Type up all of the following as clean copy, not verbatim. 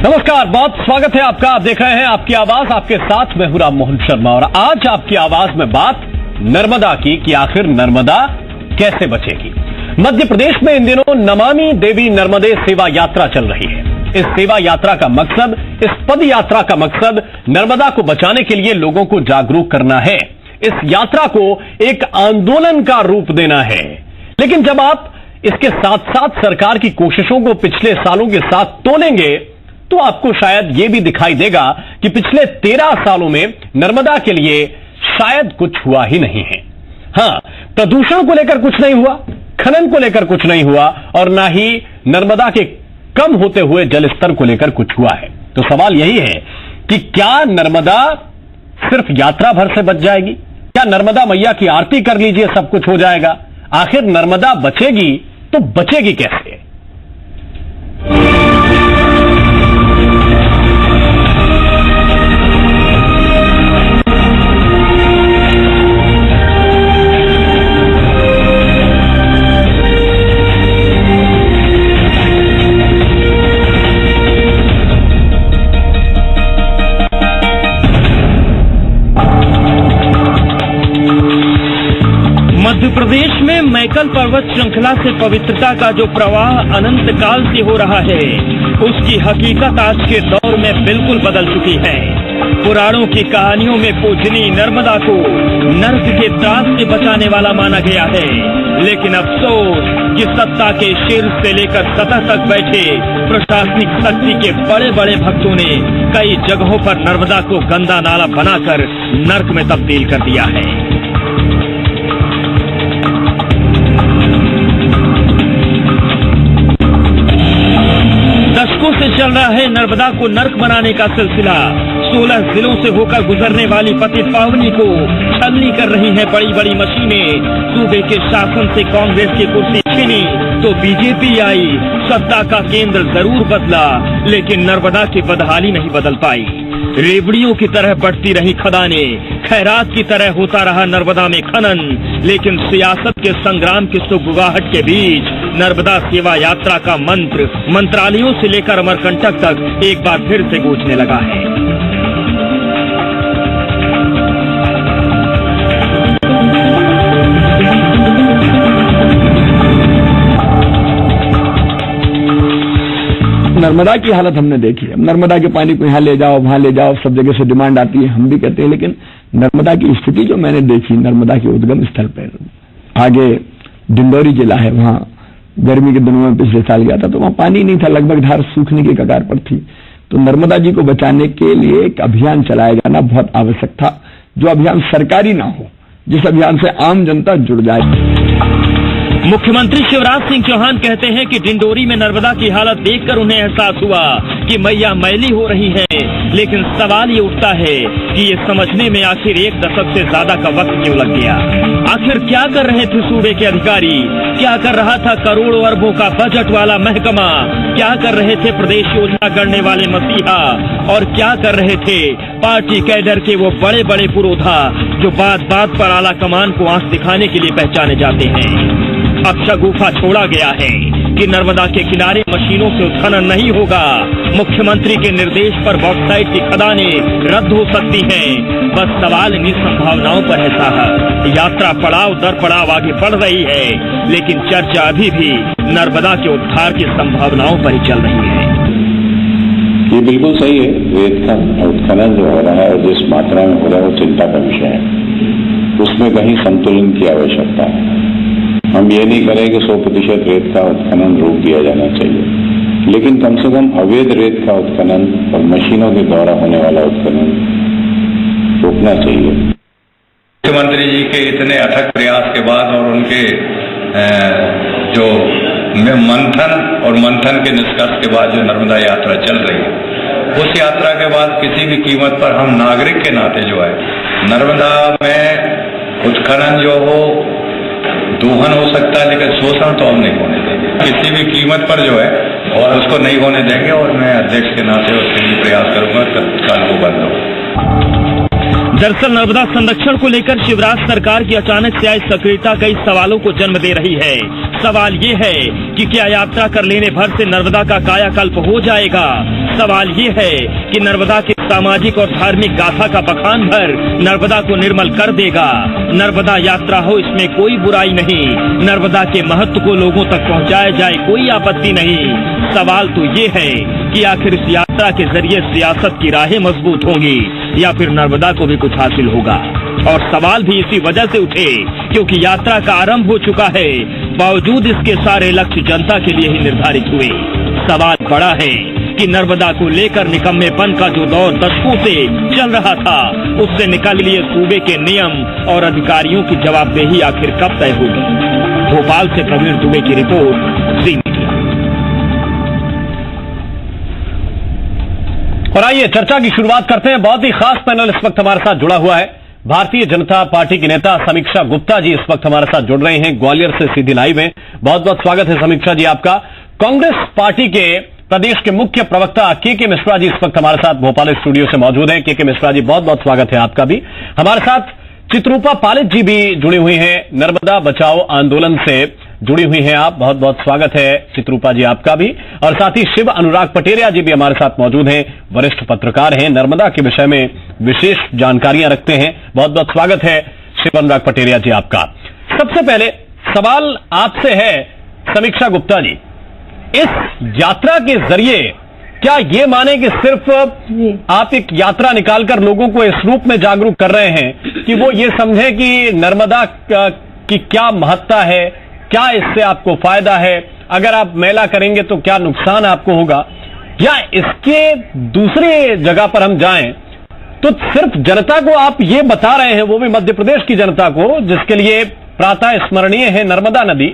नमस्कार, बहुत स्वागत है आपका। आप देख रहे हैं आपकी आवाज, आपके साथ मैं हूं राम मोहन शर्मा। और आज आपकी आवाज में बात नर्मदा की कि आखिर नर्मदा कैसे बचेगी। मध्य प्रदेश में इन दिनों नमामि देवी नर्मदे सेवा यात्रा चल रही है। इस सेवा यात्रा का मकसद, इस पद यात्रा का मकसद नर्मदा को बचाने के लिए लोगों को जागरूक करना है। इस यात्रा को एक आंदोलन का रूप देना है। लेकिन जब आप इसके साथ साथ सरकार की कोशिशों को पिछले सालों के साथ तोलेंगे तो आपको शायद यह भी दिखाई देगा कि पिछले 13 सालों में नर्मदा के लिए शायद कुछ हुआ ही नहीं है। हां, प्रदूषण को लेकर कुछ नहीं हुआ, खनन को लेकर कुछ नहीं हुआ और ना ही नर्मदा के कम होते हुए जल स्तर को लेकर कुछ हुआ है। तो सवाल यही है कि क्या नर्मदा सिर्फ यात्रा भर से बच जाएगी? क्या नर्मदा मैया की आरती कर लीजिए सब कुछ हो जाएगा? आखिर नर्मदा बचेगी तो बचेगी कैसे? मध्य प्रदेश में मैकल पर्वत श्रृंखला से पवित्रता का जो प्रवाह अनंत काल से हो रहा है, उसकी हकीकत आज के दौर में बिल्कुल बदल चुकी है। पुराणों की कहानियों में पूजनी नर्मदा को नर्क के त्रास से बचाने वाला माना गया है। लेकिन अफसोस कि सत्ता के शीर्ष से लेकर सतह तक बैठे प्रशासनिक शक्ति के बड़े बड़े भक्तों ने कई जगहों पर नर्मदा को गंदा नाला बनाकर नर्क में तब्दील कर दिया है। दशकों से चल रहा है नर्मदा को नर्क बनाने का सिलसिला। 16 जिलों से होकर गुजरने वाली पति पावनी को छलनी कर रही हैं बड़ी बड़ी मशीनें। सूबे के शासन से कांग्रेस की कुर्सी छीनी तो बीजेपी आई। सत्ता का केंद्र जरूर बदला, लेकिन नर्मदा की बदहाली नहीं बदल पाई। रेवड़ियों की तरह बढ़ती रही खदानें, खैरात की तरह होता रहा नर्मदा में खनन। लेकिन सियासत के संग्राम की सुगबुगाहट के बीच नर्मदा सेवा यात्रा का मंत्र मंत्रालयों से लेकर अमरकंटक तक एक बार फिर से गूंजने लगा है। नर्मदा की हालत हमने देखी है। नर्मदा के पानी को यहाँ ले जाओ, वहां ले जाओ, सब जगह से डिमांड आती है, हम भी कहते हैं। लेकिन नर्मदा की स्थिति जो मैंने देखी, नर्मदा के उद्गम स्थल पर आगे डिंडोरी जिला है, वहां गर्मी के दिनों में पिछले साल गया था तो वहां पानी नहीं था, लगभग धार सूखने की कगार पर थी। तो नर्मदा जी को बचाने के लिए एक अभियान चलाया जाना बहुत आवश्यक था, जो अभियान सरकारी ना हो, जिस अभियान से आम जनता जुड़ जाए। मुख्यमंत्री शिवराज सिंह चौहान कहते हैं कि डिंडोरी में नर्मदा की हालत देखकर उन्हें एहसास हुआ कि मैया मैली हो रही है। लेकिन सवाल ये उठता है कि ये समझने में आखिर 1 दशक से ज्यादा का वक्त क्यों लग गया? आखिर क्या कर रहे थे सूबे के अधिकारी? क्या कर रहा था करोड़ों अरबों का बजट वाला महकमा? क्या कर रहे थे प्रदेश योजना गढ़ने वाले मसीहा? और क्या कर रहे थे पार्टी कैडर के वो बड़े बड़े पुरोधा जो बात बात पर आला कमान को आंख दिखाने के लिए पहचाने जाते हैं? अब शगुफा छोड़ा गया है कि नर्मदा के किनारे मशीनों से उत्खनन नहीं होगा। मुख्यमंत्री के निर्देश पर बॉक्साइट की खदानें रद्द हो सकती हैं। बस सवाल इन्हीं संभावनाओं पर है साहब। यात्रा पड़ाव दर पड़ाव आगे बढ़ रही है, लेकिन चर्चा अभी भी नर्मदा के उद्धार की संभावनाओं पर ही चल रही है। ये बिल्कुल सही है। रेत का उत्खनन जो हो रहा है, जिस मात्रा में हो रहा है, वो चिंता का विषय है। उसमें कहीं संतुलन की आवश्यकता है। हम ये नहीं करें कि 100% रेत का उत्खनन रोक दिया जाना चाहिए, लेकिन कम से कम अवैध रेत का उत्खनन और मशीनों के द्वारा होने वाला उत्खनन रोकना चाहिए। मुख्यमंत्री जी के इतने अथक प्रयास के बाद और उनके जो मंथन के निष्कर्ष के बाद जो नर्मदा यात्रा चल रही है, उस यात्रा के बाद किसी भी कीमत पर हम नागरिक के नाते जो है नर्मदा में उत्खनन जो हो, दोहन हो सकता है, लेकिन शोषण तो हम नहीं होने देंगे किसी भी कीमत पर जो है, और उसको नहीं होने देंगे। और मैं अध्यक्ष के नाते उसके लिए प्रयास करूंगा तत्काल वो बंद हो। दरअसल नर्मदा संरक्षण को लेकर शिवराज सरकार की अचानक से आई सक्रियता कई सवालों को जन्म दे रही है। सवाल ये है कि क्या यात्रा कर लेने भर से नर्मदा का कायाकल्प हो जाएगा? सवाल ये है कि नर्मदा की सामाजिक और धार्मिक गाथा का बखान भर नर्मदा को निर्मल कर देगा। नर्मदा यात्रा हो, इसमें कोई बुराई नहीं। नर्मदा के महत्व को लोगों तक पहुंचाया जाए, कोई आपत्ति नहीं। सवाल तो ये है कि आखिर इस यात्रा के जरिए सियासत की राहें मजबूत होंगी या फिर नर्मदा को भी कुछ हासिल होगा। और सवाल भी इसी वजह से उठे क्योंकि यात्रा का आरंभ हो चुका है, बावजूद इसके सारे लक्ष्य जनता के लिए ही निर्धारित हुए। सवाल बड़ा है कि नर्मदा को लेकर निकम्मेपन का जो दौर दशकों से चल रहा था, उससे निकल लिए सूबे के नियम और अधिकारियों की जवाबदेही आखिर कब तय होगी। भोपाल से प्रवीण दुबे की रिपोर्ट, जी मीडिया। और आइए चर्चा की शुरुआत करते हैं। बहुत ही खास पैनल इस वक्त हमारे साथ जुड़ा हुआ है। भारतीय जनता पार्टी की नेता समीक्षा गुप्ता जी इस वक्त हमारे साथ जुड़ रहे हैं, ग्वालियर से सीधी लाइव हैं। बहुत बहुत स्वागत है समीक्षा जी आपका। कांग्रेस पार्टी के प्रदेश के मुख्य प्रवक्ता के मिश्रा जी इस वक्त हमारे साथ भोपाल स्टूडियो से मौजूद हैं। के मिश्रा जी, बहुत बहुत स्वागत है आपका भी। हमारे साथ चित्रूपा पालित जी भी जुड़ी हुई हैं, नर्मदा बचाओ आंदोलन से जुड़ी हुई हैं आप। बहुत बहुत स्वागत है चित्रूपा जी आपका भी। और साथ ही शिव अनुराग पटेरिया जी भी हमारे साथ मौजूद हैं, वरिष्ठ पत्रकार हैं, नर्मदा के विषय में विशेष जानकारियां रखते हैं। बहुत बहुत स्वागत है शिव अनुराग पटेरिया जी आपका। सबसे पहले सवाल आपसे है समीक्षा गुप्ता जी, इस यात्रा के जरिए क्या ये माने कि सिर्फ आप एक यात्रा निकालकर लोगों को इस रूप में जागरूक कर रहे हैं कि वो ये समझे कि नर्मदा की क्या महत्ता है, क्या इससे आपको फायदा है, अगर आप मेला करेंगे तो क्या नुकसान आपको होगा, या इसके दूसरे जगह पर हम जाएं तो सिर्फ जनता को आप ये बता रहे हैं, वो भी मध्य प्रदेश की जनता को जिसके लिए प्रातः स्मरणीय है नर्मदा नदी,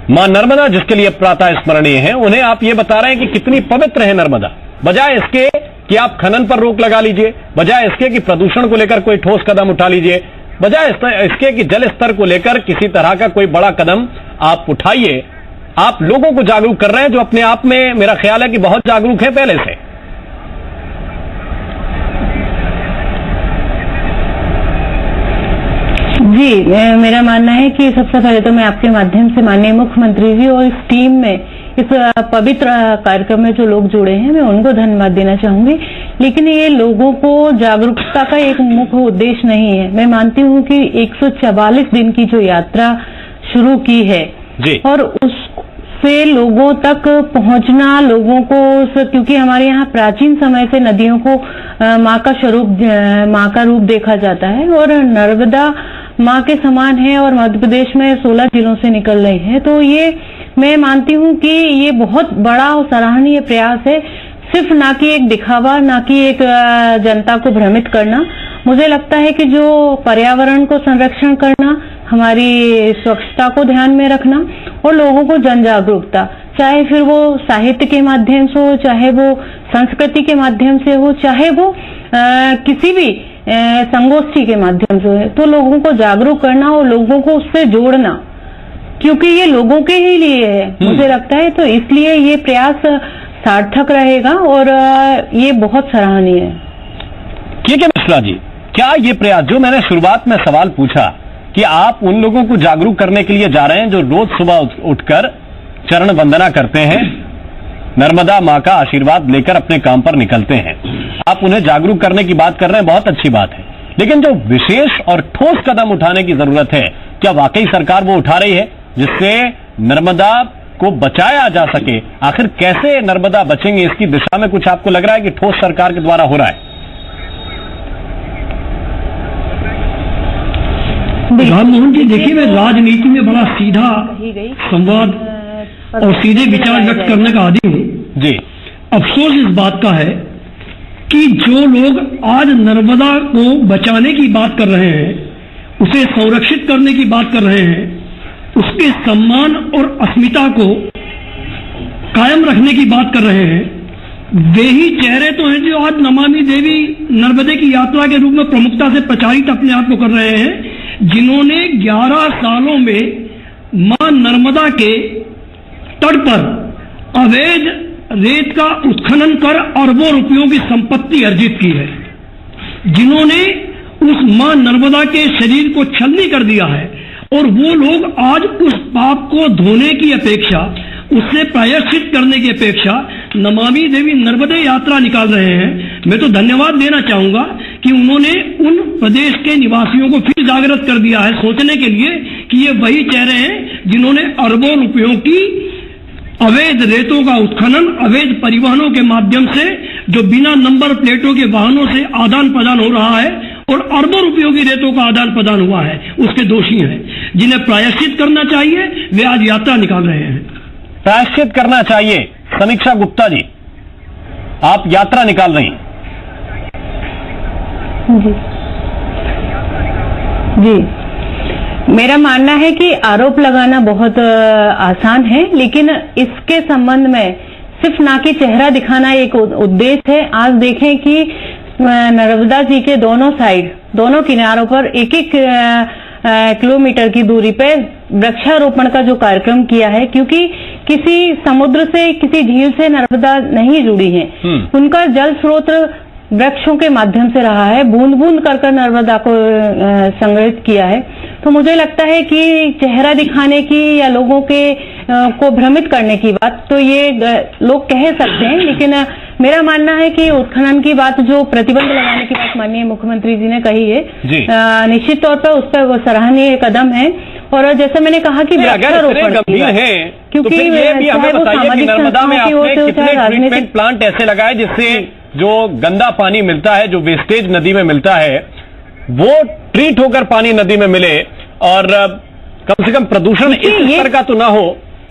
मां नर्मदा जिसके लिए प्रातः स्मरणीय है, उन्हें आप ये बता रहे हैं कि कितनी पवित्र है नर्मदा, बजाय इसके कि आप खनन पर रोक लगा लीजिए, बजाय इसके कि प्रदूषण को लेकर कोई ठोस कदम उठा लीजिए, बजाय इसके कि जल स्तर को लेकर किसी तरह का कोई बड़ा कदम आप उठाइए। आप लोगों को जागरूक कर रहे हैं जो अपने आप में मेरा ख्याल है कि बहुत जागरूक है पहले से। जी, मेरा मानना है कि सबसे पहले तो मैं आपके माध्यम से माननीय मुख्यमंत्री जी और इस टीम में, इस पवित्र कार्यक्रम में जो लोग जुड़े हैं, मैं उनको धन्यवाद देना चाहूंगी। लेकिन ये लोगों को जागरूकता का एक मुख्य उद्देश्य नहीं है। मैं मानती हूँ कि 144 दिन की जो यात्रा शुरू की है जी, और उससे लोगों तक पहुंचना, लोगों को, क्योंकि हमारे यहाँ प्राचीन समय से नदियों को माँ का रूप देखा जाता है और नर्मदा माँ के समान है और मध्य प्रदेश में 16 जिलों से निकल रही है। तो ये मैं मानती हूँ कि ये बहुत बड़ा और सराहनीय प्रयास है, सिर्फ ना कि एक दिखावा, ना कि एक जनता को भ्रमित करना। मुझे लगता है कि जो पर्यावरण को संरक्षण करना, हमारी स्वच्छता को ध्यान में रखना और लोगों को जन जागरूकता, चाहे फिर वो साहित्य के माध्यम से हो, चाहे वो संस्कृति के माध्यम से हो, चाहे वो किसी भी संगोष्ठी के माध्यम से, तो लोगों को जागरूक करना और लोगों को उससे जोड़ना, क्योंकि ये लोगों के ही लिए है मुझे लगता है। तो इसलिए ये प्रयास सार्थक रहेगा और ये बहुत सराहनीय है। ठीक है मिश्रा जी, क्या ये प्रयास, जो मैंने शुरुआत में सवाल पूछा कि आप उन लोगों को जागरूक करने के लिए जा रहे हैं जो रोज सुबह उठकर चरण वंदना करते हैं, नर्मदा माँ का आशीर्वाद लेकर अपने काम पर निकलते हैं, आप उन्हें जागरूक करने की बात कर रहे हैं, बहुत अच्छी बात है। लेकिन जो विशेष और ठोस कदम उठाने की जरूरत है, क्या वाकई सरकार वो उठा रही है जिससे नर्मदा को बचाया जा सके? आखिर कैसे नर्मदा बचेंगे, इसकी दिशा में कुछ आपको लग रहा है कि ठोस सरकार के द्वारा हो रहा है? राममोहन जी, देखिए, मैं राजनीति में बड़ा सीधा संवाद और सीधे विचार व्यक्त करने का आदी हूँ जी। अफसोस इस बात का है कि जो लोग आज नर्मदा को बचाने की बात कर रहे हैं, उसे संरक्षित करने की बात कर रहे हैं, उसके सम्मान और अस्मिता को कायम रखने की बात कर रहे हैं, वे ही चेहरे तो हैं जो आज नमामि देवी नर्मदे की यात्रा के रूप में प्रमुखता से प्रचारित अपने आप को कर रहे हैं, जिन्होंने 11 सालों में मां नर्मदा के तट पर अवैध रेत का उत्खनन कर अरबों रुपयों की संपत्ति अर्जित की है, जिन्होंने उस मां नर्मदा के शरीर को छलनी कर दिया है, और वो लोग आज उस पाप को धोने की अपेक्षा उससे प्रायश्चित करने की अपेक्षा नमामि देवी नर्मदे यात्रा निकाल रहे हैं। मैं तो धन्यवाद देना चाहूंगा कि उन्होंने उन प्रदेश के निवासियों को फिर जागृत कर दिया है सोचने के लिए कि ये वही चेहरे हैं जिन्होंने अरबों रुपयों की अवैध रेतों का उत्खनन अवैध परिवहनों के माध्यम से जो बिना नंबर प्लेटों के वाहनों से आदान प्रदान हो रहा है और अरबों रुपयों की रेतों का आदान प्रदान हुआ है, उसके दोषी हैं जिन्हें प्रायश्चित करना चाहिए। वे आज यात्रा निकाल रहे हैं। प्रायश्चित करना चाहिए। समीक्षा गुप्ता जी, आप यात्रा निकाल रही हैं। जी, मेरा मानना है कि आरोप लगाना बहुत आसान है, लेकिन इसके संबंध में सिर्फ ना कि चेहरा दिखाना एक उद्देश्य है। आज देखें कि नर्मदा जी के दोनों साइड, दोनों किनारों पर एक एक किलोमीटर की दूरी पे वृक्षारोपण का जो कार्यक्रम किया है, क्योंकि किसी समुद्र से किसी झील से नर्मदा नहीं जुड़ी है, उनका जल स्रोत वृक्षों के माध्यम से रहा है, बूंद बूंद कर नर्मदा को संग्रहित किया है। तो मुझे लगता है कि चेहरा दिखाने की या लोगों के को भ्रमित करने की बात तो ये लोग कह सकते हैं, लेकिन मेरा मानना है कि उत्खनन की बात, जो प्रतिबंध लगाने की बात माननीय मुख्यमंत्री जी ने कही है, निश्चित तौर पर उस पर सराहनीय कदम है। और जैसे मैंने कहा कि वृक्षारोपण है, क्योंकि तो ये भी हमें बताइए कि नर्मदा में आपने कितने ट्रीटमेंट प्लांट ऐसे लगाए जिससे जो गंदा पानी मिलता है, जो वेस्टेज नदी में मिलता है, वो ट्रीट होकर पानी नदी में मिले और कम से कम प्रदूषण इस स्तर का तो ना हो।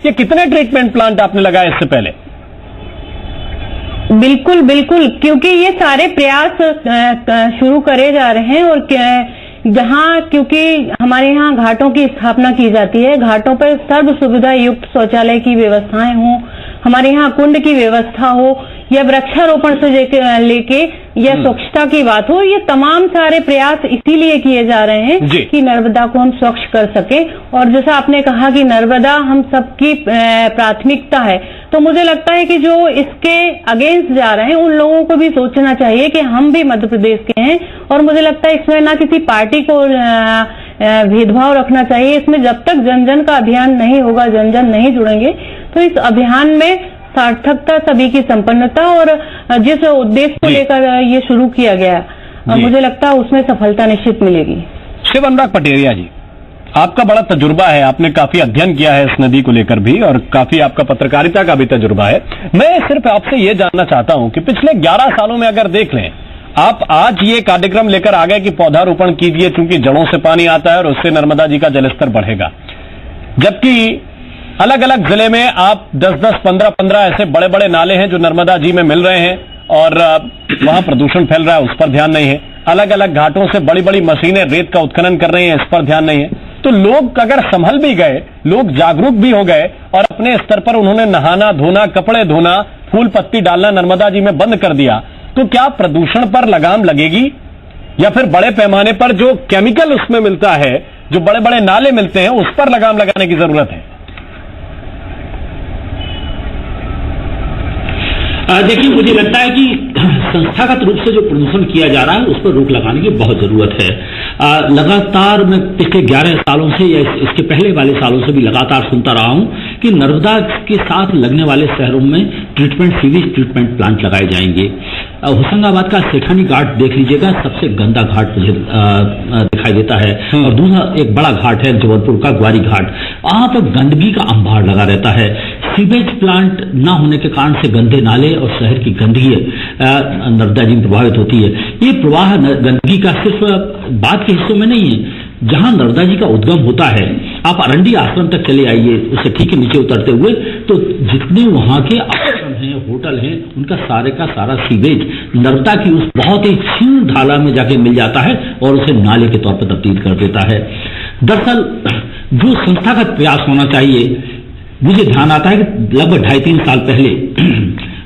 ये कितने ट्रीटमेंट प्लांट आपने लगाए इससे पहले? बिल्कुल बिल्कुल, क्योंकि ये सारे प्रयास शुरू करे जा रहे हैं। और जहां, क्योंकि हमारे यहाँ घाटों की स्थापना की जाती है, घाटों पर सर्व सुविधा युक्त शौचालय की व्यवस्थाएं हों, हमारे यहाँ कुंड की व्यवस्था हो, या वृक्षारोपण से लेके या स्वच्छता की बात हो, ये तमाम सारे प्रयास इसीलिए किए जा रहे हैं कि नर्मदा को हम स्वच्छ कर सके। और जैसा आपने कहा कि नर्मदा हम सबकी प्राथमिकता है, तो मुझे लगता है कि जो इसके अगेंस्ट जा रहे हैं उन लोगों को भी सोचना चाहिए कि हम भी मध्य प्रदेश के हैं। और मुझे लगता है इसमें ना किसी पार्टी को भेदभाव रखना चाहिए। इसमें जब तक जन जन का अभियान नहीं होगा, जन जन नहीं जुड़ेंगे, तो इस अभियान में सार्थकता, सभी की संपन्नता और जिस उद्देश्य को लेकर ये शुरू किया गया, मुझे लगता है उसमें सफलता निश्चित मिलेगी। शिव अनुराग पटेरिया जी, आपका बड़ा तजुर्बा है, आपने काफी अध्ययन किया है इस नदी को लेकर भी, और काफी आपका पत्रकारिता का भी तजुर्बा है। मैं सिर्फ आपसे ये जानना चाहता हूं कि पिछले 11 सालों में अगर देख लें, आप आज ये कार्यक्रम लेकर आ गए कि पौधारोपण कीजिए, क्योंकि जड़ों से पानी आता है और उससे नर्मदा जी का जलस्तर बढ़ेगा, जबकि अलग अलग जिले में आप 10-10, 15-15 ऐसे बड़े बड़े नाले हैं जो नर्मदा जी में मिल रहे हैं और वहां प्रदूषण फैल रहा है, उस पर ध्यान नहीं है। अलग अलग घाटों से बड़ी बड़ी मशीनें रेत का उत्खनन कर रही हैं, इस पर ध्यान नहीं है। तो लोग अगर संभल भी गए, लोग जागरूक भी हो गए और अपने स्तर पर उन्होंने नहाना धोना, कपड़े धोना, फूल पत्ती डालना नर्मदा जी में बंद कर दिया, तो क्या प्रदूषण पर लगाम लगेगी? या फिर बड़े पैमाने पर जो केमिकल उसमें मिलता है, जो बड़े बड़े नाले मिलते हैं, उस पर लगाम लगाने की जरूरत है? देखिए, मुझे लगता है कि संस्थागत रूप से जो प्रदूषण किया जा रहा है उस पर रोक लगाने की बहुत जरूरत है। लगातार मैं पिछले 11 सालों से या इसके पहले वाले सालों से भी लगातार सुनता रहा हूं कि नर्मदा के साथ लगने वाले शहरों में सीवेज ट्रीटमेंट प्लांट लगाए जाएंगे। होशंगाबाद का सेठानी घाट देख लीजिएगा, सबसे गंदा घाट मुझे दिखाई देता है। और दूसरा एक बड़ा घाट है जबलपुर का ग्वारी घाट, वहां पर गंदगी का अंबार लगा रहता है। सीवेज प्लांट न होने के कारण से गंदे नाले और शहर की गंदगी नर्मदा जी में प्रभावित होती है। ये प्रवाह गंदगी का सिर्फ बात के हिस्सों में नहीं है, जहां नर्मदा जी का उद्गम होता है, आप अरंडी आश्रम तक चले आइए, उससे ठीक है नीचे उतरते हुए, तो जितने वहां के आश्रम हैं, होटल हैं, उनका सारे का सारा सीवेज नर्मदा की उस बहुत ही क्षीण ढाला में जाके मिल जाता है और उसे नाले के तौर पर तब्दील कर देता है। दरअसल जो संस्थागत प्रयास होना चाहिए, मुझे ध्यान आता है कि लगभग 2.5-3 साल पहले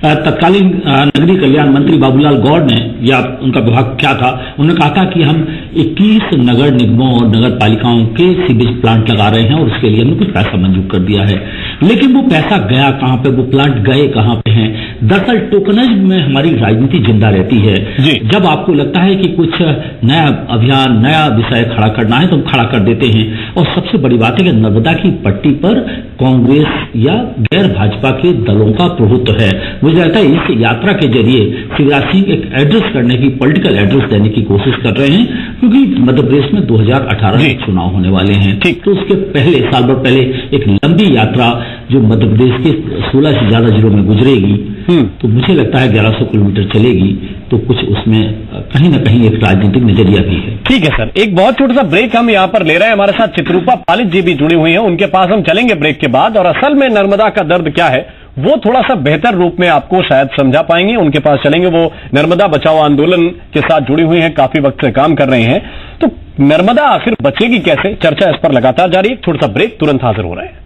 तत्कालीन नगरीय कल्याण मंत्री बाबूलाल गौड़ ने, या उनका विभाग क्या था, उन्होंने कहा था कि हम 21 नगर निगमों और नगर पालिकाओं के सीवेज प्लांट लगा रहे हैं और उसके लिए हमने कुछ पैसा मंजूर कर दिया है। लेकिन वो पैसा गया कहां पे, वो प्लांट गए कहां पे हैं? दरअसल टोकनाइज में हमारी राजनीति जिंदा रहती है। जब आपको लगता है कि कुछ नया अभियान, नया विषय खड़ा करना है तो हम खड़ा कर देते हैं। और सबसे बड़ी बात है कि नर्मदा की पट्टी पर कांग्रेस या गैर भाजपा के दलों का प्रभुत्व है। मुझे लगता है इस यात्रा के जरिए शिवराज सिंह एक एड्रेस करने की, पॉलिटिकल एड्रेस देने की कोशिश कर रहे हैं, क्योंकि मध्य प्रदेश में 2018 में चुनाव होने वाले हैं। तो उसके पहले, साल भर पहले एक लंबी यात्रा जो मध्य प्रदेश के 16 से ज्यादा जिलों में गुजरेगी, तो मुझे लगता है 1100 किलोमीटर चलेगी, तो कुछ उसमें कहीं ना कहीं एक राजनीतिक नजरिया भी है। ठीक है सर, एक बहुत छोटा सा ब्रेक हम यहाँ पर ले रहे हैं। हमारे साथ चित्रूपा पालित जी भी जुड़ी हुई हैं, उनके पास हम चलेंगे ब्रेक के बाद, और असल में नर्मदा का दर्द क्या है वो थोड़ा सा बेहतर रूप में आपको शायद समझा पाएंगे। उनके पास चलेंगे, वो नर्मदा बचाओ आंदोलन के साथ जुड़ी हुई हैं, काफी वक्त से काम कर रहे हैं। तो नर्मदा आखिर बचेगी कैसे, चर्चा इस पर लगातार जारी है। छोटा सा ब्रेक, तुरंत हाजिर हो रहे हैं।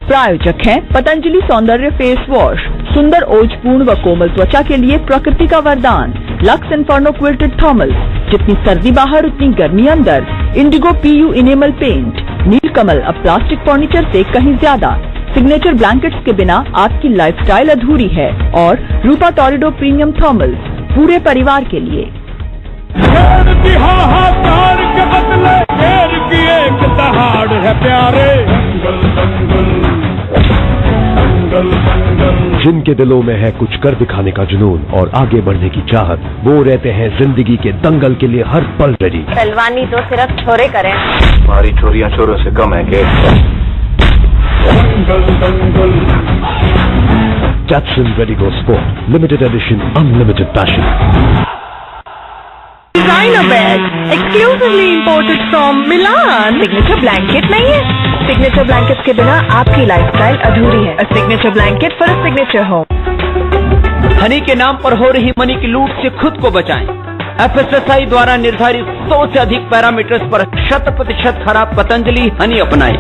प्रायोजक है पतंजलि सौंदर्य फेस वॉश, सुंदर ओजपूर्ण व कोमल त्वचा के लिए प्रकृति का वरदान। लक्स इन्फर्नो क्विल्टेड थर्मल, जितनी सर्दी बाहर उतनी गर्मी अंदर। इंडिगो PU इनेमल पेंट, नीलकमल अब प्लास्टिक फर्नीचर से कहीं ज्यादा। सिग्नेचर ब्लैंकेट्स के बिना आपकी लाइफस्टाइल अधूरी है। और रूपा टॉरिडो प्रीमियम थर्मल, पूरे परिवार के लिए। जिनके दिलों में है कुछ कर दिखाने का जुनून और आगे बढ़ने की चाहत, वो रहते हैं जिंदगी के दंगल के लिए हर पल रेडी। पहलवानी तो सिर्फ छोरे करें, हमारी चोरियां चोरों से कम है के। Datsun Redigo Sport, limited edition, unlimited passion. Designer bag exclusively imported from Milan. Signature blanket नहीं है? सिग्नेचर ब्लैंकेट के बिना आपकी लाइफस्टाइल अधूरी है। Signature blanket for a signature home. Honey के नाम पर हो रही मनी की लूट से खुद को बचाएं। FSSAI द्वारा निर्धारित 100 से अधिक पैरामीटर्स पर 100% खराब पतंजलि हनी अपनाएं।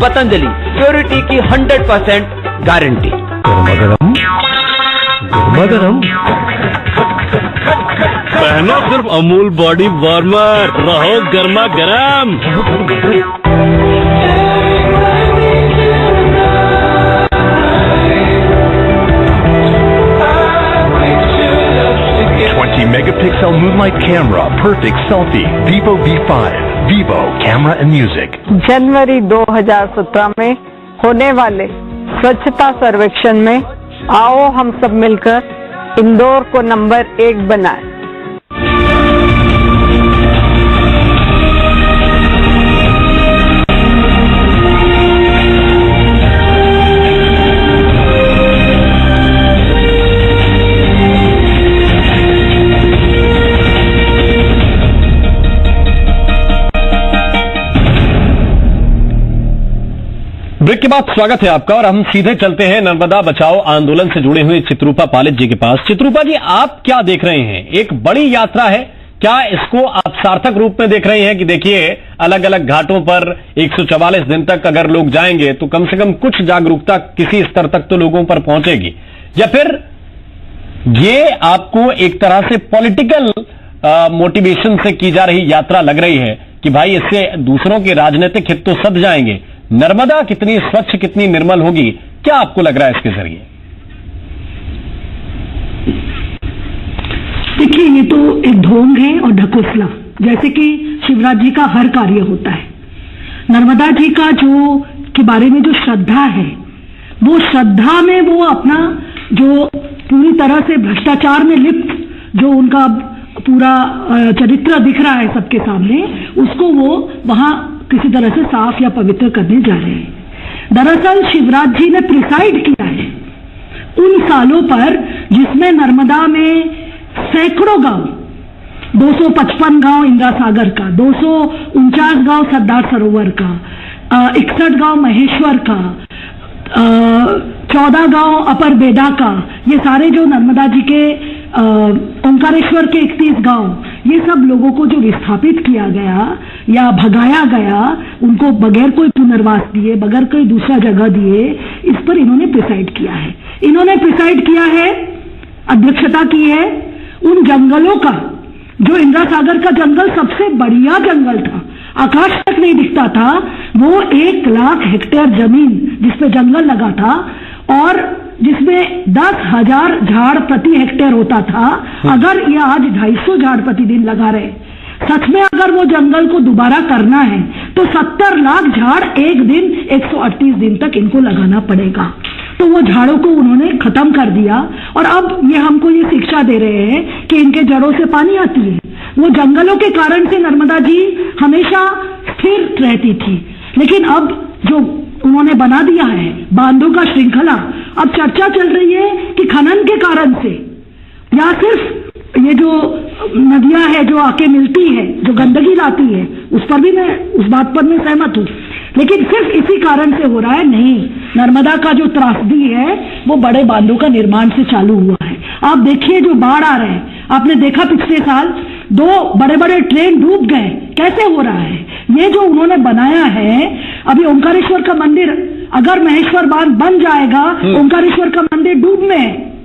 पतंजलि प्योरिटी की 100% गारंटी। गरम गरम पहनो सिर्फ अमूल बॉडी वार्मर, रहो गर्मा गर्म। megapixel moonlight camera, perfect selfie, Vivo V5, Vivo Camera and Music। जनवरी 2017 में होने वाले स्वच्छता सर्वेक्षण में आओ हम सब मिलकर इंदौर को नंबर 1 बनाएं। ब्रेक के बाद स्वागत है आपका, और हम सीधे चलते हैं नर्मदा बचाओ आंदोलन से जुड़े हुए चित्रूपा पालित जी के पास। चित्रूपा जी, आप क्या देख रहे हैं? एक बड़ी यात्रा है, क्या इसको आप सार्थक रूप में देख रहे हैं कि देखिए अलग अलग घाटों पर 144 दिन तक अगर लोग जाएंगे तो कम से कम कुछ जागरूकता किसी स्तर तक तो लोगों पर पहुंचेगी, या फिर ये आपको एक तरह से पॉलिटिकल मोटिवेशन से की जा रही यात्रा लग रही है कि भाई इससे दूसरों के राजनीतिक हित तो सध जाएंगे? नर्मदा कितनी स्वच्छ, कितनी निर्मल होगी, क्या आपको लग रहा है इसके जरिए? देखिए, ये तो एक ढोंग है और ढकोसला, जैसे कि शिवराज जी का हर कार्य होता है। नर्मदा जी का जो के बारे में जो श्रद्धा है, वो श्रद्धा में वो अपना जो पूरी तरह से भ्रष्टाचार में लिप्त जो उनका पूरा चरित्र दिख रहा है सबके सामने, उसको वो वहां किसी तरह से साफ या पवित्र करने जा रहे हैं। दरअसल शिवराज जी ने प्रिसाइड किया है उन सालों पर जिसमें नर्मदा में सैकड़ों गांव, 255 गांव इंदिरा सागर का, 249 गांव सरदार सरोवर का, 61 गांव महेश्वर का, 14 गांव अपर बेदा का, ये सारे जो नर्मदा जी के ओंकारेश्वर के 31 गांव, ये सब लोगों को जो विस्थापित किया गया या भगाया गया, उनको बगैर कोई पुनर्वास दिए, बगैर कोई दूसरा जगह दिए, इस पर इन्होंने प्रिसाइड किया है। इन्होंने प्रिसाइड किया है, अध्यक्षता की है उन जंगलों का, जो इंदिरा सागर का जंगल सबसे बढ़िया जंगल था, आकाश तक नहीं दिखता था, वो 1 लाख हेक्टेयर जमीन जिसपे जंगल लगा था और जिसमें 10,000 झाड़ प्रति हेक्टेयर होता था, अगर ये आज 250 झाड़ प्रतिदिन लगा रहे, सच में अगर वो जंगल को दोबारा करना है तो 70 लाख झाड़ एक दिन 138 दिन तक इनको लगाना पड़ेगा। तो वो झाड़ों को उन्होंने खत्म कर दिया और अब ये हमको ये शिक्षा दे रहे हैं कि इनके जड़ों से पानी आती है। वो जंगलों के कारण से नर्मदा जी हमेशा स्थिर रहती थी, लेकिन अब जो उन्होंने बना दिया है बांधों का श्रृंखला, अब चर्चा चल रही है कि खनन के कारण से, या सिर्फ ये जो नदियां है जो आके मिलती है, जो गंदगी लाती है, उस पर भी मैं, उस बात पर मैं सहमत हूं, लेकिन सिर्फ इसी कारण से हो रहा है नहीं। नर्मदा का जो त्रासदी है वो बड़े बांधों का निर्माण से चालू हुआ है। आप देखिए जो बाढ़ आ रहे हैं, आपने देखा पिछले साल 2 बड़े बड़े ट्रेन डूब गए, कैसे हो रहा है? ये जो उन्होंने बनाया है, अभी ओंकारेश्वर का मंदिर, अगर महेश्वर बांध बन जाएगा, ओंकारेश्वर का मंदिर डूब में है,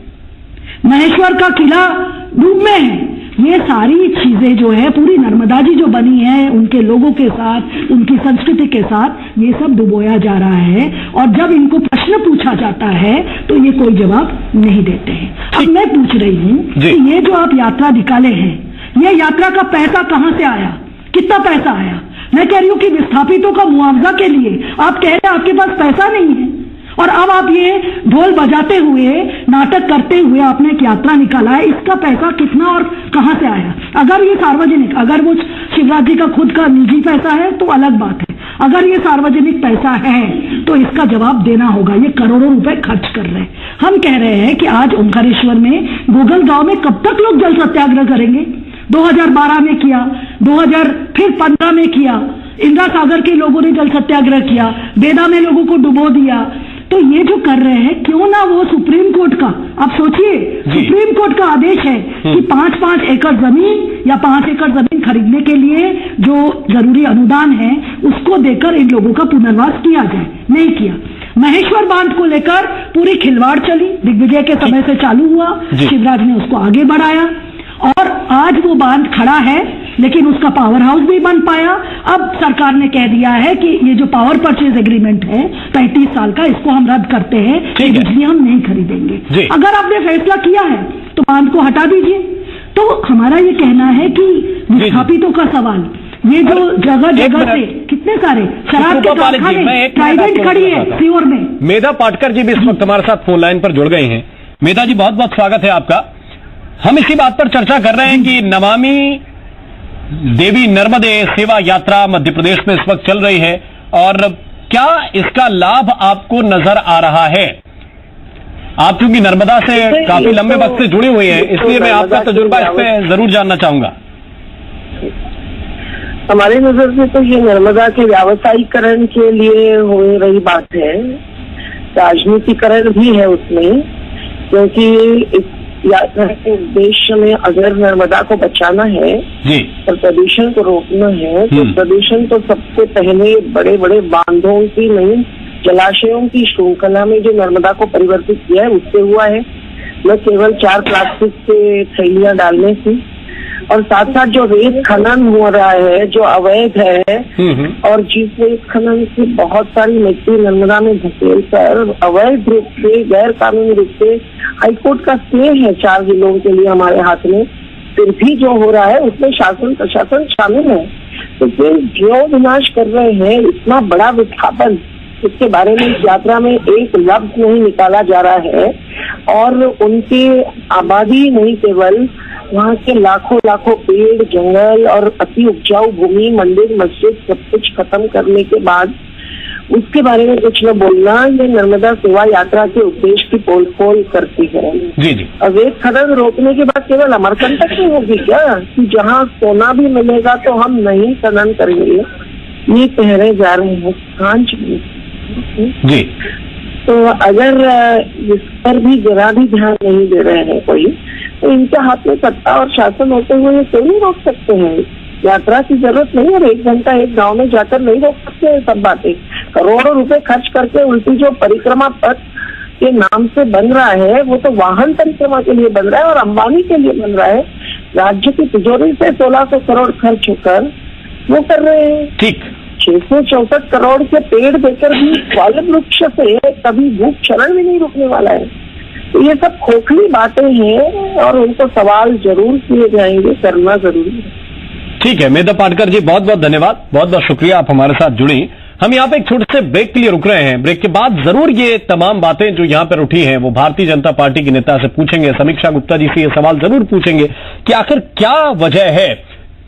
महेश्वर का किला डूब में है। ये सारी चीजें जो है, पूरी नर्मदा जी जो बनी है, उनके लोगों के साथ, उनकी संस्कृति के साथ, ये सब डुबोया जा रहा है। और जब इनको प्रश्न पूछा जाता है तो ये कोई जवाब नहीं देते हैं। अब मैं पूछ रही हूँ कि ये जो आप यात्रा निकाले हैं, ये यात्रा का पैसा कहाँ से आया, कितना पैसा आया? मैं कह रही हूँ कि विस्थापितों का मुआवजा के लिए आप कह रहे हैं आपके पास पैसा नहीं है, और अब आप ये ढोल बजाते हुए, नाटक करते हुए आपने एक यात्रा निकाला है, इसका पैसा कितना और कहां से आया? अगर ये सार्वजनिक, अगर वो शिवराज जी का खुद का निजी पैसा है तो अलग बात है, अगर ये सार्वजनिक पैसा है तो इसका जवाब देना होगा। ये करोड़ों रुपए खर्च कर रहे हैं। हम कह रहे हैं कि आज ओंकारेश्वर में, गोगल गांव में कब तक लोग जल सत्याग्रह करेंगे? 2012 में किया, 2015 में किया, इंदिरा सागर के लोगों ने जल सत्याग्रह किया, बेदा में लोगों को डुबो दिया। तो ये जो कर रहे हैं, क्यों ना वो सुप्रीम कोर्ट का, आप सोचिए, सुप्रीम कोर्ट का आदेश है कि 5-5 एकड़ जमीन या 5 एकड़ जमीन खरीदने के लिए जो जरूरी अनुदान है उसको देकर इन लोगों का पुनर्वास किया जाए, नहीं किया। महेश्वर बांध को लेकर पूरी खिलवाड़ चली, दिग्विजय के समय से चालू हुआ, शिवराज ने उसको आगे बढ़ाया और आज वो बांध खड़ा है, लेकिन उसका पावर हाउस नहीं बन पाया। अब सरकार ने कह दिया है कि ये जो पावर परचेज एग्रीमेंट है 35 साल का, इसको हम रद्द करते हैं, बिजली हम नहीं खरीदेंगे। अगर आपने फैसला किया है तो बांध को हटा दीजिए। तो हमारा ये कहना है कि विस्थापितों का सवाल, ये जो जगह जगह से कितने सारे शराब के कारखाने, ट्राइडेंट खड़ी है सीहोर में। मेधा पाटकर जी भी इस वक्त हमारे साथ फोन लाइन पर जुड़ गए हैं। मेधा जी, बहुत बहुत स्वागत है आपका। हम इसी बात पर चर्चा कर रहे हैं कि नमामि देवी नर्मदे सेवा यात्रा मध्य प्रदेश में इस वक्त चल रही है, और क्या इसका लाभ आपको नजर आ रहा है? आप क्योंकि नर्मदा से काफी लंबे वक्त से जुड़ी हुई हैं, इसलिए मैं आपका तजुर्बा इस पे जरूर जानना चाहूंगा। हमारी नजर से तो ये नर्मदा के व्यावसायीकरण के लिए हो रही बात है, राजनीतिकरण भी है उसमें, क्योंकि इस यात्रा के उद्देश्य में अगर नर्मदा को बचाना है और प्रदूषण को रोकना है, तो प्रदूषण तो सबसे पहले बड़े बड़े बांधों की नहीं, जलाशयों की श्रृंखला में जो नर्मदा को परिवर्तित किया है उससे हुआ है, न केवल 4 प्लास्टिक के थैलियां डालने से। और साथ साथ जो रेत खनन हो रहा है जो अवैध है, और जिस रेत खनन से बहुत सारी मिट्टी नर्मदा में धकेल कर अवैध रूप से, गैर कानूनी रूप से, हाईकोर्ट का स्टे है 4 जिलों के लिए हमारे हाथ में, फिर भी जो हो रहा है उसमें शासन प्रशासन शामिल है। तो फिर जो विनाश कर रहे हैं, इतना बड़ा विस्थापन, इसके बारे में इस यात्रा में एक लफ्ज नहीं निकाला जा रहा है। और उनकी आबादी नहीं, केवल वहाँ के लाखों लाखों पेड़, जंगल और अति उपजाऊ भूमि, मंदिर, मस्जिद, सब कुछ खत्म करने के बाद उसके बारे में कुछ न बोलना, ये नर्मदा सेवा यात्रा के उद्देश्य की पोल करती है। जी। अवैध खनन रोकने के बाद केवल अमरकंटक नहीं होगी क्या, कि जहाँ सोना भी मिलेगा तो हम नहीं खनन करेंगे, ये कह रहे जा रहे हैं। हाँ जी। तो अगर इस पर भी जरा भी ध्यान नहीं दे रहे हैं कोई, तो इनके हाथ में सत्ता और शासन होते हुए ये क्यों नहीं रोक सकते हैं? यात्रा की जरूरत नहीं है, 1 घंटा एक गांव में जाकर नहीं रोक सकते हैं सब बातें। करोड़ों रुपए खर्च करके उल्टी जो परिक्रमा पथ के नाम से बन रहा है, वो तो वाहन परिक्रमा के लिए बन रहा है और अंबानी के लिए बन रहा है। राज्य की तिजोरी से 1600 करोड़ खर्च होकर वो कर रहे हैं। ठीक, 664 करोड़ के पेड़ देकर भी फल वृक्ष से कभी भूख क्षरण भी नहीं रुकने वाला है। तो ये सब खोखली बातें हैं और उनको सवाल जरूर किए जाएंगे, करना जरूरी है। ठीक है मेधा पाटकर जी, बहुत बहुत धन्यवाद, बहुत बहुत शुक्रिया, आप हमारे साथ जुड़ी। हम यहाँ पे एक छोटे से ब्रेक के लिए रुक रहे हैं। ब्रेक के बाद जरूर ये तमाम बातें जो यहाँ पर उठी हैं वो भारतीय जनता पार्टी के नेता से पूछेंगे, समीक्षा गुप्ता जी से ये सवाल जरूर पूछेंगे कि आखिर क्या वजह है,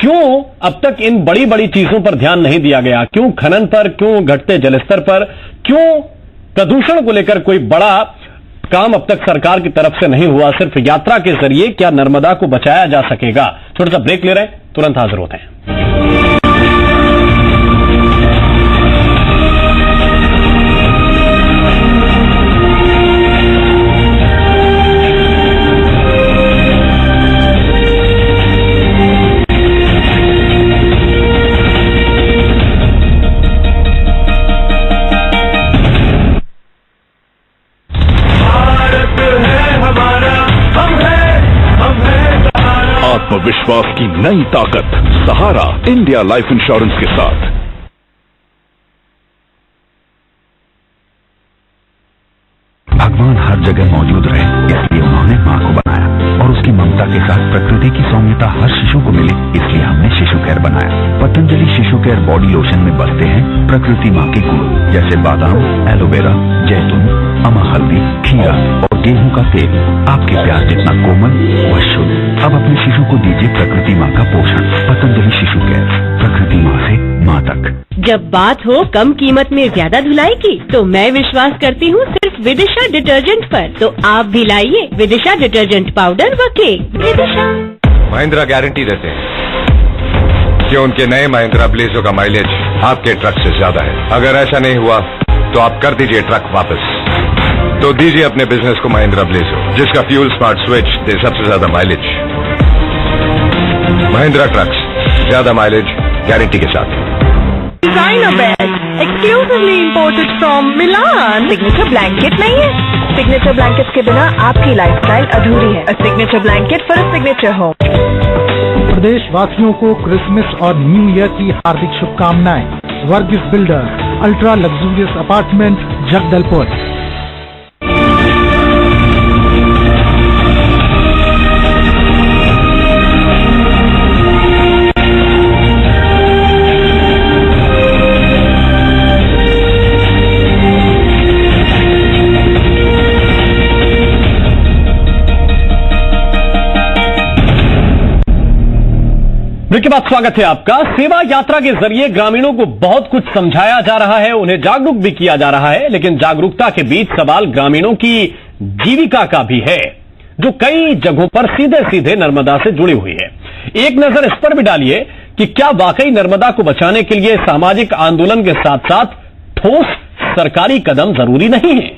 क्यों अब तक इन बड़ी बड़ी चीजों पर ध्यान नहीं दिया गया, क्यों खनन पर, क्यों घटते जलस्तर पर, क्यों प्रदूषण को लेकर कोई बड़ा काम अब तक सरकार की तरफ से नहीं हुआ। सिर्फ यात्रा के जरिए क्या नर्मदा को बचाया जा सकेगा? छोटा सा ब्रेक ले रहे हैं, तुरंत हाजिर होते हैं। आत्मविश्वास की नई ताकत, सहारा इंडिया लाइफ इंश्योरेंस के साथ। भगवान हर जगह मौजूद रहे, इसलिए उन्होंने माँ को बनाया और उसकी ममता के साथ प्रकृति की सौम्यता हर शिशु को मिले, इसलिए हमने शिशु केयर बनाया। पतंजलि शिशु केयर बॉडी लोशन में बसते हैं प्रकृति माँ के गुण, जैसे बादाम, एलोवेरा, जैतून, अमा हल्दी, खीरा और गेहूं का तेल। आपके प्यार जितना कोमल व शुद्ध। अब अपने शिशु को दीजिए प्रकृति माँ का पोषण। पतंजलि शिशु केयर, प्रकृति माँ से माँ तक। जब बात हो कम कीमत में ज्यादा धुलाई की, तो मैं विश्वास करती हूँ सिर्फ विदिशा डिटर्जेंट पर। तो आप भी लाइए विदिशा डिटर्जेंट पाउडर व केक। विदिशा। महिंद्रा गारंटी देते हैं कि उनके नए महिंद्रा ब्लेजो का माइलेज आपके ट्रक से ज्यादा है। अगर ऐसा नहीं हुआ तो आप कर दीजिए ट्रक वापस। तो दीजिए अपने बिजनेस को महिंद्रा ब्लेजो, जिसका फ्यूल स्मार्ट स्विच दे सबसे ज्यादा माइलेज। महिंद्रा ट्रक्स, ज्यादा माइलेज गारंटी के साथ। Designer bed exclusively imported from Milan. Signature blanket नहीं है? सिग्नेचर ब्लैंकेट के बिना आपकी लाइफस्टाइल अधूरी है। A signature blanket for a signature home. प्रदेश वासियों को क्रिसमस और न्यू ईयर की हार्दिक शुभकामनाएं। Varghese builder, ultra luxurious apartment, Jagdalpur. Break के बाद स्वागत है आपका। सेवा यात्रा के जरिए ग्रामीणों को बहुत कुछ समझाया जा रहा है, उन्हें जागरूक भी किया जा रहा है, लेकिन जागरूकता के बीच सवाल ग्रामीणों की जीविका का भी है, जो कई जगहों पर सीधे सीधे नर्मदा से जुड़ी हुई है। एक नजर इस पर भी डालिए कि क्या वाकई नर्मदा को बचाने के लिए सामाजिक आंदोलन के साथ साथ ठोस सरकारी कदम जरूरी नहीं है?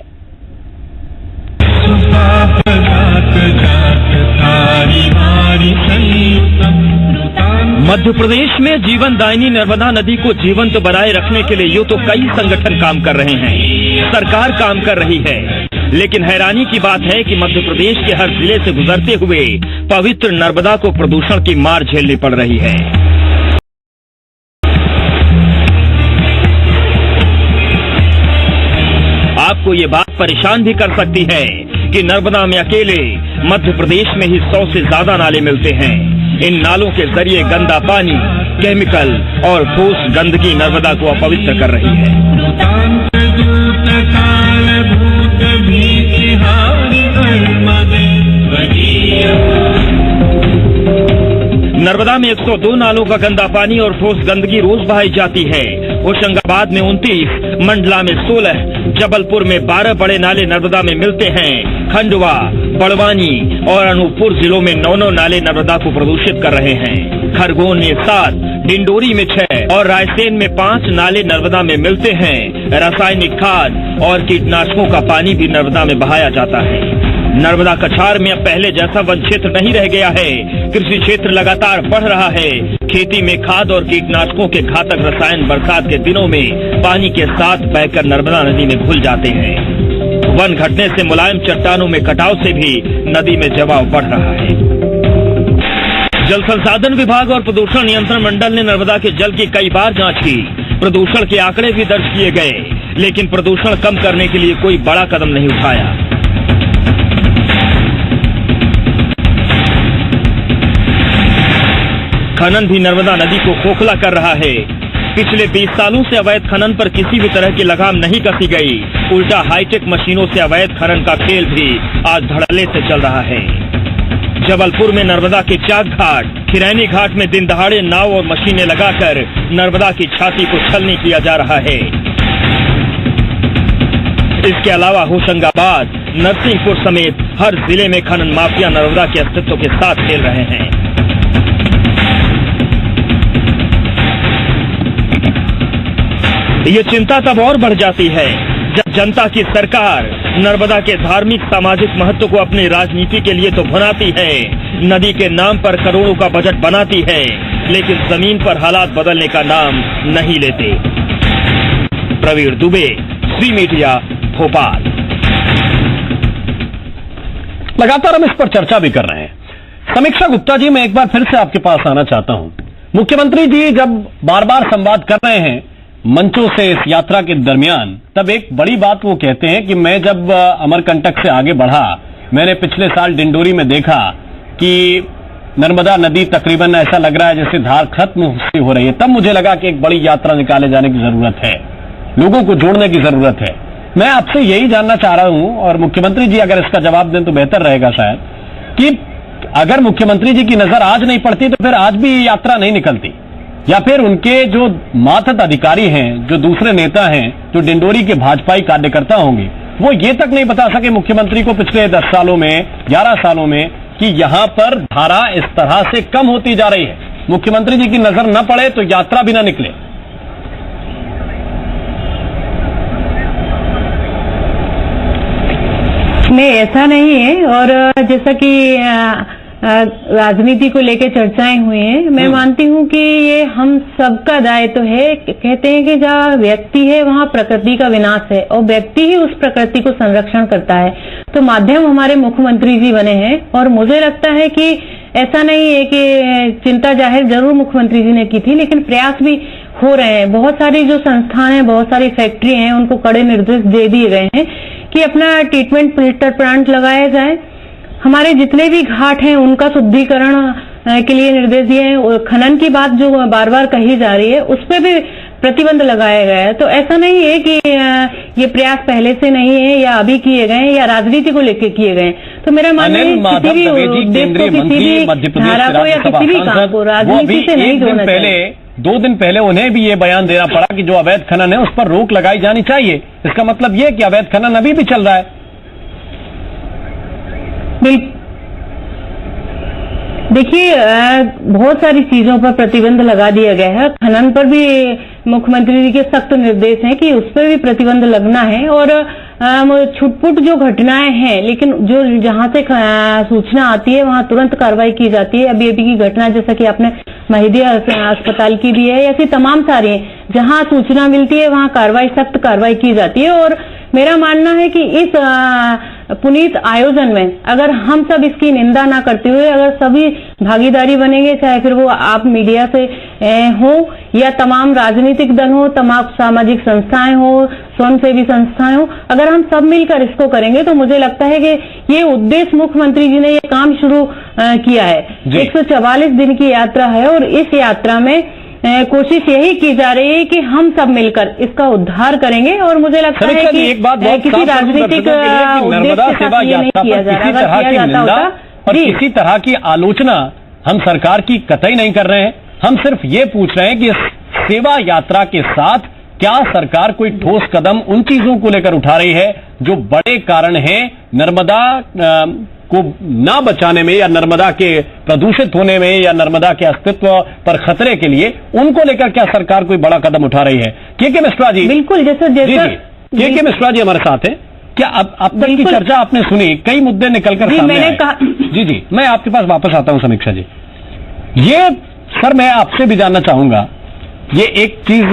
मध्य प्रदेश में जीवन दायिनी नर्मदा नदी को जीवंत बनाए रखने के लिए यूं तो कई संगठन काम कर रहे हैं, सरकार काम कर रही है, लेकिन हैरानी की बात है कि मध्य प्रदेश के हर जिले से गुजरते हुए पवित्र नर्मदा को प्रदूषण की मार झेलनी पड़ रही है। आपको ये बात परेशान भी कर सकती है कि नर्मदा में अकेले मध्य प्रदेश में ही 100 से ज्यादा नाले मिलते हैं। इन नालों के जरिए गंदा पानी, केमिकल और ठोस गंदगी नर्मदा को अपवित्र कर रही है। नर्मदा में 102 नालों का गंदा पानी और ठोस गंदगी रोज बहाई जाती है। होशंगाबाद में 29, मंडला में 16, जबलपुर में 12 बड़े नाले नर्मदा में मिलते हैं। खंडवा, बड़वानी और अनूपपुर जिलों में 9 नाले नर्मदा को प्रदूषित कर रहे हैं। खरगोन में 7, डिंडोरी में 6 और रायसेन में 5 नाले नर्मदा में मिलते हैं। रासायनिक खाद और कीटनाशकों का पानी भी नर्मदा में बहाया जाता है। नर्मदा कछार में अब पहले जैसा वन क्षेत्र नहीं रह गया है। कृषि क्षेत्र लगातार बढ़ रहा है। खेती में खाद और कीटनाशकों के घातक रसायन बरसात के दिनों में पानी के साथ बहकर नर्मदा नदी में घुल जाते हैं। वन घटने से मुलायम चट्टानों में कटाव से भी नदी में जमाव बढ़ रहा है। जल संसाधन विभाग और प्रदूषण नियंत्रण मंडल ने नर्मदा के जल की कई बार जांच की। प्रदूषण के आंकड़े भी दर्ज किए गए, लेकिन प्रदूषण कम करने के लिए कोई बड़ा कदम नहीं उठाया। खनन भी नर्मदा नदी को खोखला कर रहा है। पिछले 20 सालों से अवैध खनन पर किसी भी तरह की लगाम नहीं कसी गई। उल्टा हाईटेक मशीनों से अवैध खनन का खेल भी आज धड़ल्ले से चल रहा है। जबलपुर में नर्मदा के चाक घाट, खिरैनी घाट में दिन दहाड़े नाव और मशीनें लगाकर नर्मदा की छाती को छलनी किया जा रहा है। इसके अलावा होशंगाबाद, नरसिंहपुर समेत हर जिले में खनन माफिया नर्मदा के अस्तित्व के साथ खेल रहे हैं। ये चिंता तब और बढ़ जाती है जब जनता की सरकार नर्मदा के धार्मिक सामाजिक महत्व को अपनी राजनीति के लिए तो भुनाती है, नदी के नाम पर करोड़ों का बजट बनाती है, लेकिन जमीन पर हालात बदलने का नाम नहीं लेते। प्रवीण दुबे, श्री मीडिया, भोपाल। लगातार हम इस पर चर्चा भी कर रहे हैं। समीक्षा गुप्ता जी, मैं एक बार फिर से आपके पास आना चाहता हूं। मुख्यमंत्री जी जब बार बार संवाद कर रहे हैं मंचों से इस यात्रा के दरमियान, तब एक बड़ी बात वो कहते हैं कि मैं जब अमरकंटक से आगे बढ़ा, मैंने पिछले साल डिंडोरी में देखा कि नर्मदा नदी तकरीबन ऐसा लग रहा है जैसे धार खत्म हो रही है। तब मुझे लगा कि एक बड़ी यात्रा निकाले जाने की जरूरत है, लोगों को जोड़ने की जरूरत है। मैं आपसे यही जानना चाह रहा हूं, और मुख्यमंत्री जी अगर इसका जवाब दें तो बेहतर रहेगा शायद, कि अगर मुख्यमंत्री जी की नजर आज नहीं पड़ती तो फिर आज भी ये यात्रा नहीं निकलती, या फिर उनके जो मातहत अधिकारी हैं, जो दूसरे नेता हैं, जो डिंडोरी के भाजपाई कार्यकर्ता होंगे, वो ये तक नहीं बता सके मुख्यमंत्री को पिछले 10 सालों में, 11 सालों में, कि यहां पर धारा इस तरह से कम होती जा रही है। मुख्यमंत्री जी की नजर न पड़े तो यात्रा भी न निकले। नहीं, ऐसा नहीं है। और जैसा कि राजनीति को लेकर चर्चाएं हुई हैं, मैं मानती हूं कि ये हम सबका दायित्व है। कहते हैं कि जहाँ व्यक्ति है वहाँ प्रकृति का विनाश है, और व्यक्ति ही उस प्रकृति को संरक्षण करता है। तो माध्यम हमारे मुख्यमंत्री जी बने हैं, और मुझे लगता है कि ऐसा नहीं है कि चिंता जाहिर जरूर मुख्यमंत्री जी ने की थी, लेकिन प्रयास भी हो रहे हैं। बहुत सारी जो संस्थान है, बहुत सारी फैक्ट्री हैं, उनको कड़े निर्देश दे दिए गए हैं कि अपना ट्रीटमेंट फिल्टर प्लांट लगाया जाए। हमारे जितने भी घाट हैं उनका शुद्धिकरण के लिए निर्देश दिए हैं। खनन की बात जो बार बार कही जा रही है, उस पर भी प्रतिबंध लगाया गया है। तो ऐसा नहीं है कि ये प्रयास पहले से नहीं है, या अभी किए गए या राजनीति को लेकर किए गए। तो मेरा मानना है किसी भी उद्देश्य को, किसी भी धारा को या किसी भी काम को राजनीति से नहीं जोड़ना चाहिए। 2 दिन पहले उन्हें भी ये बयान देना पड़ा कि जो अवैध खनन है उस पर रोक लगाई जानी चाहिए। इसका मतलब ये कि अवैध खनन अभी भी चल रहा है। देखिए, बहुत सारी चीजों पर प्रतिबंध लगा दिया गया है। खनन पर भी मुख्यमंत्री जी के सख्त निर्देश हैं कि उस पर भी प्रतिबंध लगना है। और छुटपुट जो घटनाएं हैं, लेकिन जो जहां से सूचना आती है वहां तुरंत कार्रवाई की जाती है। अभी की घटना जैसा कि आपने महिदिया अस्पताल की भी है, ऐसी तमाम सारी हैं, जहां सूचना मिलती है वहां कार्रवाई, सख्त कार्रवाई की जाती है। और मेरा मानना है कि इस पुनीत आयोजन में अगर हम सब इसकी निंदा ना करते हुए अगर सभी भागीदारी बनेंगे, चाहे फिर वो आप मीडिया से हो या तमाम राजनीतिक दल हो, तमाम सामाजिक संस्थाएं हो, स्वयंसेवी संस्थाएं हो, अगर हम सब मिलकर इसको करेंगे तो मुझे लगता है कि ये उद्देश्य मुख्यमंत्री जी ने ये काम शुरू किया है। 144 दिन की यात्रा है, और इस यात्रा में कोशिश यही की जा रही है कि हम सब मिलकर इसका उद्धार करेंगे। और मुझे लगता है कि एक बात बहुत किसी राजनीतिक नर्मदा सेवा यात्रा पर किसी तरह की निंदा और किसी तरह की आलोचना हम सरकार की कतई नहीं कर रहे हैं। हम सिर्फ ये पूछ रहे हैं कि सेवा यात्रा के साथ क्या सरकार कोई ठोस कदम उन चीजों को लेकर उठा रही है जो बड़े कारण हैं नर्मदा को ना बचाने में या नर्मदा के प्रदूषित होने में या नर्मदा के अस्तित्व पर खतरे के लिए, उनको लेकर क्या सरकार कोई बड़ा कदम उठा रही है? के मिश्रा जी, बिल्कुल, जैसे के मिश्रा जी हमारे साथ हैं। क्या अब तक की चर्चा आपने सुनी, कई मुद्दे निकलकर सामने आए। जी, मैं आपके पास वापस आता हूं समीक्षा जी। ये सर मैं आपसे भी जानना चाहूंगा, ये एक चीज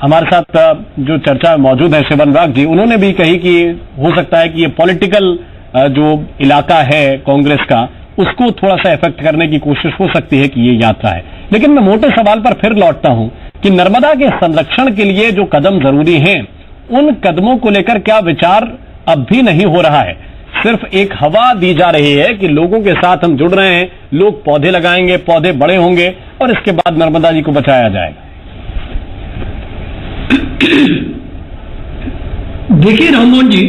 हमारे साथ जो चर्चा में मौजूद है शिवन राग जी, उन्होंने भी कही कि हो सकता है कि ये पॉलिटिकल जो इलाका है कांग्रेस का, उसको थोड़ा सा इफेक्ट करने की कोशिश हो सकती है कि ये यात्रा है। लेकिन मैं मोटे सवाल पर फिर लौटता हूं कि नर्मदा के संरक्षण के लिए जो कदम जरूरी हैं, उन कदमों को लेकर क्या विचार अब भी नहीं हो रहा है? सिर्फ एक हवा दी जा रही है कि लोगों के साथ हम जुड़ रहे हैं, लोग पौधे लगाएंगे, पौधे बड़े होंगे और इसके बाद नर्मदा जी को बचाया जाएगा। देखिए राममोहन जी,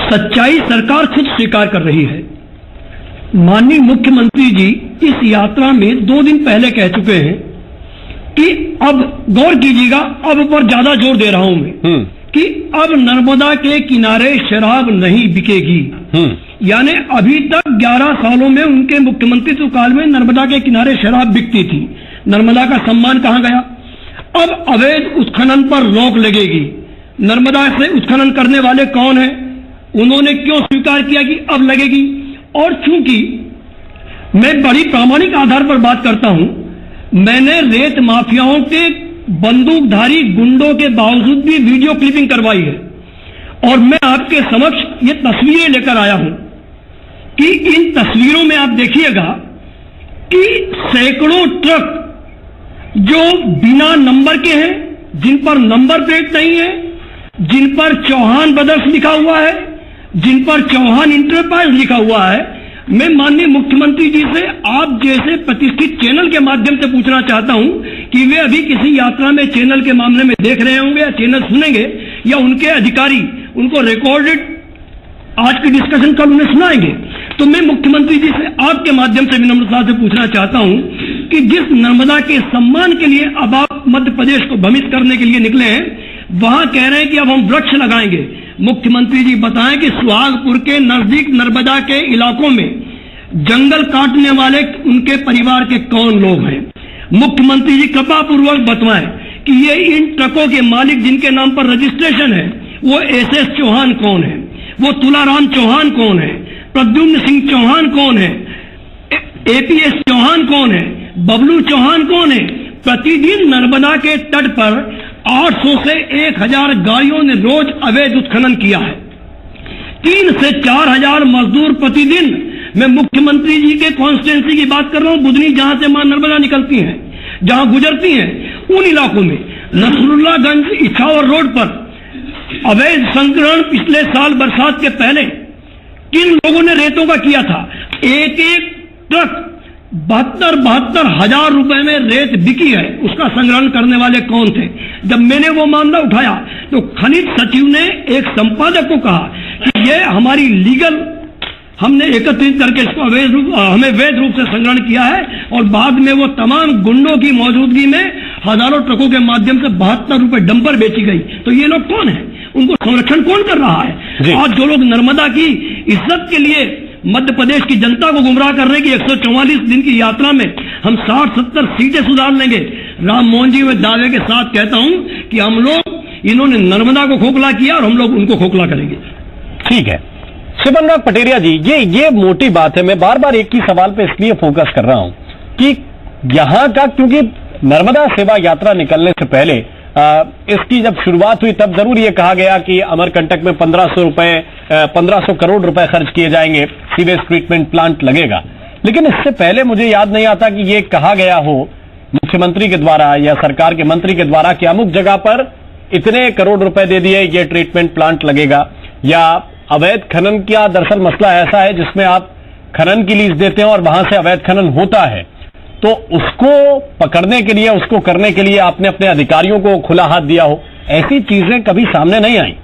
सच्चाई सरकार खुद स्वीकार कर रही है। माननीय मुख्यमंत्री जी इस यात्रा में 2 दिन पहले कह चुके हैं कि अब गौर कीजिएगा, अब पर ज्यादा जोर दे रहा हूं मैं कि अब नर्मदा के किनारे शराब नहीं बिकेगी। यानी अभी तक 11 सालों में उनके मुख्यमंत्रित्व काल में नर्मदा के किनारे शराब बिकती थी। नर्मदा का सम्मान कहां गया? अब अवैध उत्खनन पर रोक लगेगी। नर्मदा से उत्खनन करने वाले कौन हैं? उन्होंने क्यों स्वीकार किया कि अब लगेगी? और चूंकि मैं बड़ी प्रामाणिक आधार पर बात करता हूं, मैंने रेत माफियाओं के बंदूकधारी गुंडों के बावजूद भी वीडियो क्लिपिंग करवाई है और मैं आपके समक्ष ये तस्वीरें लेकर आया हूं कि इन तस्वीरों में आप देखिएगा कि सैकड़ों ट्रक जो बिना नंबर के हैं, जिन पर नंबर प्लेट नहीं है, जिन पर चौहान ब्रदर्स लिखा हुआ है, जिन पर चौहान इंटरप्राइज लिखा हुआ है, मैं माननीय मुख्यमंत्री जी से आप जैसे प्रतिष्ठित चैनल के माध्यम से पूछना चाहता हूं कि वे अभी किसी यात्रा में चैनल के मामले में देख रहे होंगे या चैनल सुनेंगे, या उनके अधिकारी उनको रिकॉर्डेड आज की डिस्कशन कल उन्हें सुनाएंगे। तो मैं मुख्यमंत्री जी से आपके माध्यम से विनम्रता से पूछना चाहता हूं कि जिस नर्मदा के सम्मान के लिए अब आप मध्य प्रदेश को भ्रमित करने के लिए निकले हैं, वहां कह रहे हैं कि अब हम वृक्ष लगाएंगे। मुख्यमंत्री जी बताएं कि सुहागपुर के नजदीक नर्मदा के इलाकों में जंगल काटने वाले उनके परिवार के कौन लोग हैं? मुख्यमंत्री जी कृपापूर्वक बतवाएं कि ये इन ट्रकों के मालिक जिनके नाम पर रजिस्ट्रेशन है, वो एसएस चौहान कौन है, वो तुलाराम चौहान कौन है, प्रद्युम्न सिंह चौहान कौन है, एपीएस चौहान कौन है, बबलू चौहान कौन है? प्रतिदिन नर्मदा के तट पर 800 से 1000 गाड़ियों ने रोज अवैध उत्खनन किया है। 3 से 4000 मजदूर प्रतिदिन, मैं मुख्यमंत्री जी के कॉन्स्टिट्यूंसी की बात कर रहा हूं, बुधनी जहां से मां नर्मदा निकलती हैं, जहां गुजरती हैं, उन इलाकों में नसरुल्लागंज इछावर रोड पर अवैध संग्रहण पिछले साल बरसात के पहले किन लोगों ने रेतों का किया था? एक ट्रक 72 हजार रुपए में रेत बिकी है, उसका संग्रहण करने वाले कौन थे? जब मैंने वो मामला उठाया तो खनिज सचिव ने एक संपादक को कहा कि ये हमारी लीगल, हमने एकत्रित करके इसको हमें वैध रूप से संग्रहण किया है, और बाद में वो तमाम गुंडों की मौजूदगी में हजारों ट्रकों के माध्यम से 72 रुपए डंपर बेची गई। तो ये लोग कौन है? उनको संरक्षण कौन कर रहा है? आज जो लोग नर्मदा की इज्जत के लिए मध्य प्रदेश की जनता को गुमराह कर रहे हैं कि 144 दिन की यात्रा में हम 60-70 सीटें सुधार लेंगे, राममोहन जी मैं दावे के साथ कहता हूं कि हम लोग, इन्होंने नर्मदा को खोखला किया और हम लोग उनको खोखला करेंगे। ठीक है शिवन राग पटेरिया जी, ये मोटी बात है। मैं बार बार एक ही सवाल पे इसलिए फोकस कर रहा हूं कि यहां का, क्योंकि नर्मदा सेवा यात्रा निकलने से पहले इसकी जब शुरुआत हुई तब जरूर ये कहा गया कि अमरकंटक में 1500 करोड़ रुपए खर्च किए जाएंगे, सीवेज ट्रीटमेंट प्लांट लगेगा। लेकिन इससे पहले मुझे याद नहीं आता कि ये कहा गया हो मुख्यमंत्री के द्वारा या सरकार के मंत्री के द्वारा कि अमुक जगह पर इतने करोड़ रुपए दे दिए, ये ट्रीटमेंट प्लांट लगेगा। या अवैध खनन का दरअसल मसला ऐसा है जिसमें आप खनन की लीज देते हैं और वहां से अवैध खनन होता है, तो उसको पकड़ने के लिए, उसको करने के लिए आपने अपने अधिकारियों को खुला हाथ दिया हो, ऐसी चीजें कभी सामने नहीं आई।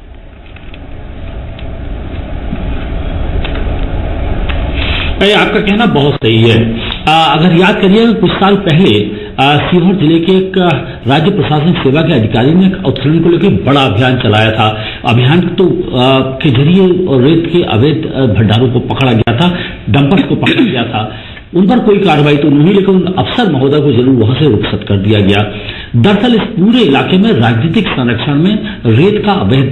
आपका कहना बहुत सही है। अगर याद करिए कुछ साल पहले सीहोर जिले के एक राज्य प्रशासन सेवा के अधिकारी ने उत्खनन को लेकर बड़ा अभियान चलाया था। अभियान के जरिए रेत के अवैध भंडारों को पकड़ा गया था, डंपर्स को पकड़ा गया था। उन पर कोई कार्रवाई तो नहीं, लेकिन उन अफसर महोदय को जरूर वहां से रुखसत कर दिया गया। दरअसल इस पूरे इलाके में राजनीतिक संरक्षण में रेत का अवैध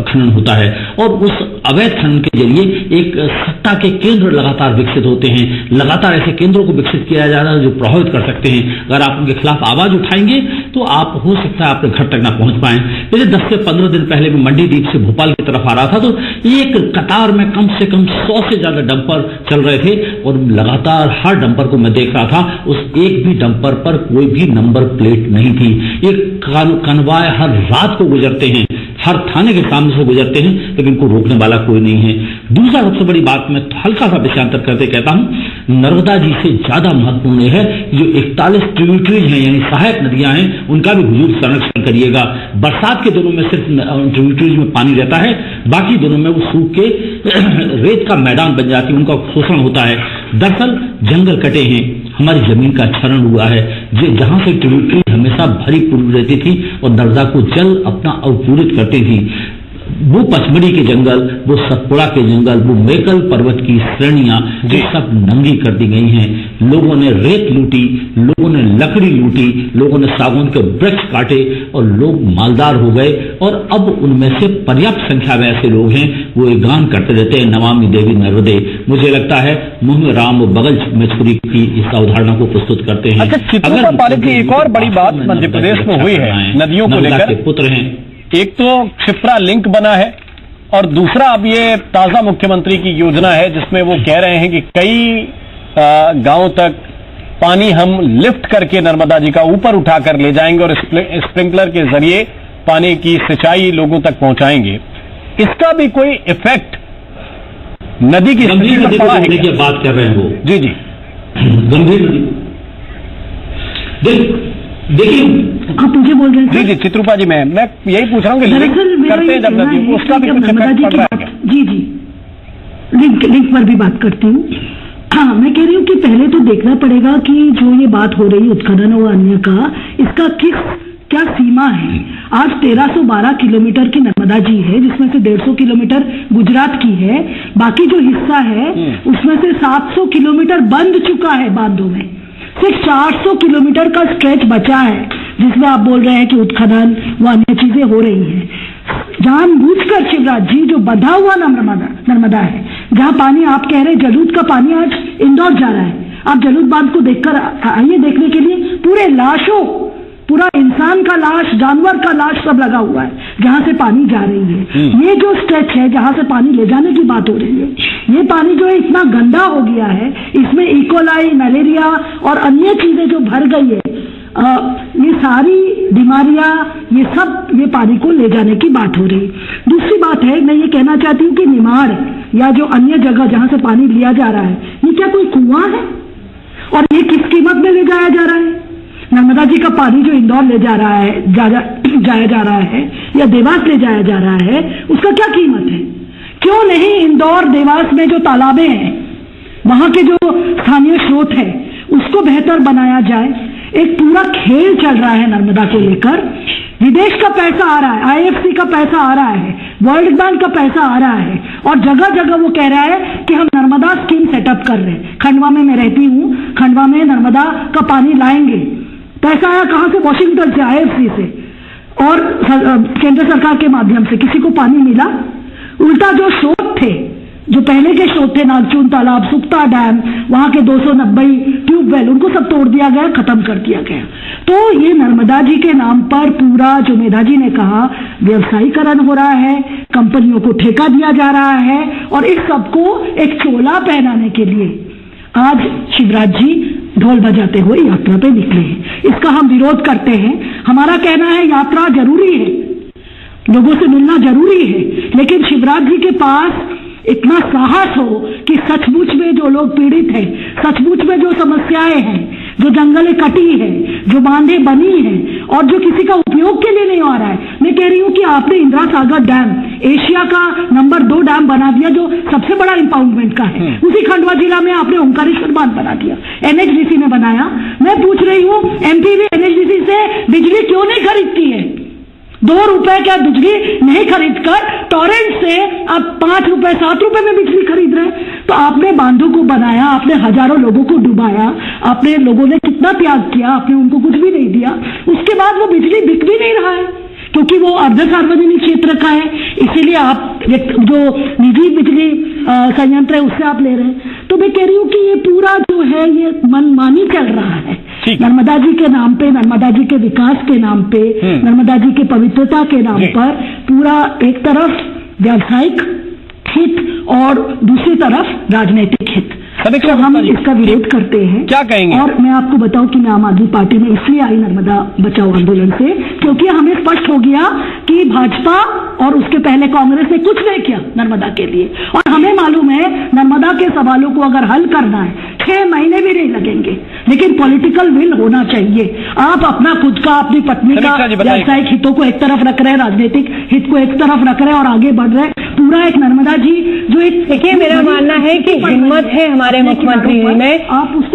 खनन होता है और उस अवैध खनन के जरिए एक सत्ता के केंद्र लगातार विकसित होते हैं। लगातार ऐसे केंद्रों को विकसित किया जा रहा है जो प्रभावित कर सकते हैं। अगर आप उनके खिलाफ आवाज उठाएंगे तो आप हो सकता है आपके घर तक ना पहुंच पाए। पिछले 10 से 15 दिन पहले भी मंडीदीप से भोपाल की तरफ आ रहा था तो एक कतार में कम से कम 100 से ज्यादा डंपर चल रहे थे और लगातार हर डंपर को मैं देख रहा था, उस एक भी डंपर पर कोई भी नंबर प्लेट नहीं थी। ये कन्वाय हर रात को गुजरते हैं, हर थाने के सामने से गुजरते हैं, लेकिन इनको रोकने वाला कोई नहीं है। दूसरा सबसे बड़ी बात मैं हल्का सा विषयांतर करते कहता हूं, नर्मदा जी से ज्यादा महत्वपूर्ण है जो 41 ट्रिब्यूटरीज हैं यानी सहायक नदियां हैं, उनका भी हुजूर संरक्षण करिएगा। बरसात के दिनों में सिर्फ ट्रिब्यूटरीज में पानी रहता है, बाकी दिनों में वो सूख के रेत का मैदान बन जाती है, उनका शोषण होता है। दरअसल जंगल कटे हैं, हमारी जमीन का क्षरण हुआ है, जहां से ट्रिब्यूटरी हमेशा भरी पूरी रहती थी और नर्मदा को जल अपना अवपूरित करती थी। वो पचमढ़ी के जंगल, वो सतपुड़ा के जंगल, वो मेकल पर्वत की श्रेणियां जो सब नंगी कर दी गई हैं। लोगों ने रेत लूटी, लोगों ने लकड़ी लूटी, लोगों ने सागौन के वृक्ष काटे और लोग मालदार हो गए। और अब उनमें से पर्याप्त संख्या में ऐसे लोग हैं वो एक गान करते रहते हैं, नमामि देवी नर्मदे। मुझे लगता है मुंह में राम बगल में छुरी की इस अवधारणा को प्रस्तुत करते हैं। अच्छा, चित्रकूट पार्क की एक और बड़ी बात मध्य प्रदेश में हुई है नदियों को लेकर। पुत्र हैं, एक तो क्षिप्रा लिंक बना है और दूसरा अब ये ताजा मुख्यमंत्री की योजना है जिसमें वो कह रहे हैं कि कई गांवों तक पानी हम लिफ्ट करके नर्मदा जी का ऊपर उठाकर ले जाएंगे और स्प्रिंकलर के जरिए पानी की सिंचाई लोगों तक पहुंचाएंगे। इसका भी कोई इफेक्ट नदी की गंभीर नदी को जोड़ने की बात कर रहे हैं वो। जी जी, गंभीर नदी देखिए आप मुझे बोल रहे हैं जी जी चित्रूपा जी, मैं यही पूछ रहा हूँ कि लिंक करते हैं जब नदी उसका भी कुछ इफेक्ट पड़ रहा है। जी जी, लिंक पर भी बात करती हूँ। हाँ, मैं कह रही हूँ कि पहले तो देखना पड़ेगा कि जो ये बात हो रही है उत्खनन और अन्य का, इसका क्या सीमा है। आज 1312 किलोमीटर की नर्मदा जी है जिसमें से 150 किलोमीटर गुजरात की है, बाकी जो हिस्सा है उसमें से 700 किलोमीटर बंध चुका है बांधों में, सिर्फ 400 किलोमीटर का स्ट्रेच बचा है जिसमें आप बोल रहे हैं कि उत्खनन व अन्य चीजें हो रही हैं। जानबूझकर शिवराज जी जो बंधा हुआ नर्मदा है, जहां पानी आप कह रहे हैं जलूद का पानी आज इंदौर जा रहा है। आप जलूद बांध को देखकर आइए देखने के लिए, पूरे लाशों, पूरा इंसान का लाश, जानवर का लाश सब लगा हुआ है जहां से पानी जा रही है। ये जो स्ट्रेच है जहां से पानी ले जाने की बात हो रही है, ये पानी जो है इतना गंदा हो गया है, इसमें इकोलाई, मलेरिया और अन्य चीजें जो भर गई है, ये सारी बीमारियां, ये पानी को ले जाने की बात हो रही। दूसरी बात है, मैं ये कहना चाहती हूँ कि निमाड़ या जो अन्य जगह जहां से पानी लिया जा रहा है, ये क्या कोई कुआं है और ये किस कीमत में ले जाया जा रहा है? नर्मदा जी का पानी जो इंदौर ले जा रहा है, जाया जा रहा है या देवास ले जाया जा रहा है, उसका क्या कीमत है? क्यों नहीं इंदौर देवास में जो तालाबें हैं, वहां के जो स्थानीय स्रोत है, उसको बेहतर बनाया जाए। एक पूरा खेल चल रहा है नर्मदा को लेकर, विदेश का पैसा आ रहा है, आईएफसी का पैसा आ रहा है, वर्ल्ड बैंक का पैसा आ रहा है और जगह जगह वो कह रहा है कि हम नर्मदा स्कीम सेटअप कर रहे हैं। खंडवा में मैं रहती हूँ, खंडवा में नर्मदा का पानी लाएंगे। पैसा आया कहां से? वॉशिंगटन से, आईएफसी से और केंद्र सरकार के माध्यम से। किसी को पानी मिला? उल्टा जो स्रोत थे, जो पहले के स्रोत थे, नागचून तालाब, सुक्ता डैम, वहां के 290 ट्यूबवेल, उनको सब तोड़ दिया गया, खत्म कर दिया गया। तो ये नर्मदा जी के नाम पर पूरा, जो मेधा जी ने कहा, व्यवसायीकरण हो रहा है, कंपनियों को ठेका दिया जा रहा है और इस सबको एक चोला पहनाने के लिए आज शिवराज जी ढोल बजाते हुए यात्रा पे निकले हैं। इसका हम विरोध करते हैं। हमारा कहना है यात्रा जरूरी है, लोगों से मिलना जरूरी है, लेकिन शिवराज जी के पास इतना साहस हो कि सचमुच में जो लोग पीड़ित हैं, सचमुच में जो समस्याएं हैं, जो जंगलें कटी है, जो बांधे बनी है और जो किसी का उपयोग के लिए नहीं आ रहा है। मैं कह रही हूं कि आपने इंदिरा सागर डैम एशिया का नंबर 2 डैम बना दिया जो सबसे बड़ा इंपाउंडमेंट का है। उसी खंडवा जिला में आपने ओंकारेश्वर बांध बना दिया, एनएचडीसी ने बनाया। मैं पूछ रही हूँ एमपी भी एनएचडीसी से बिजली क्यों नहीं खरीदती है? 2 रुपए क्या बिजली नहीं खरीद कर टॉरेंट से अब 5 रुपए 7 रुपए में बिजली खरीद रहे हैं। तो आपने बांधों को बनाया, आपने हजारों लोगों को डुबाया, आपने लोगों ने कितना त्याग किया, आपने उनको कुछ भी नहीं दिया। उसके बाद वो बिजली बिक भी नहीं रहा है क्योंकि वो अर्ध सार्वजनिक क्षेत्र का है, इसीलिए आप जो निजी बिजली संयंत्र है उससे आप ले रहे हैं। तो मैं कह रही हूँ कि ये पूरा जो है ये मनमानी चल रहा है नर्मदा जी के नाम पे, नर्मदा जी के विकास के नाम पे, नर्मदा जी की पवित्रता के नाम पर पूरा एक तरफ व्यावसायिक हित और दूसरी तरफ राजनीतिक हित। तो हम इसका विरोध करते हैं। क्या कहेंगे? और मैं आपको बताऊं कि मैं आम आदमी पार्टी में इसलिए आई नर्मदा बचाओ आंदोलन से क्योंकि हमें स्पष्ट हो गया कि भाजपा और उसके पहले कांग्रेस ने कुछ नहीं किया नर्मदा के लिए। और हमें मालूम है नर्मदा के सवालों को अगर हल करना है 6 महीने भी नहीं लगेंगे, लेकिन पॉलिटिकल विल होना चाहिए। आप अपना खुद का, अपनी पत्नी का व्यावसायिक हितों को एक तरफ रख रहे हैं, राजनीतिक हित को एक तरफ रख रहे हैं और आगे बढ़ रहे हैं। पूरा एक नर्मदा जी जो एक, देखिए मेरा मानना है कि हिम्मत है हमारे मुख्यमंत्री जी में,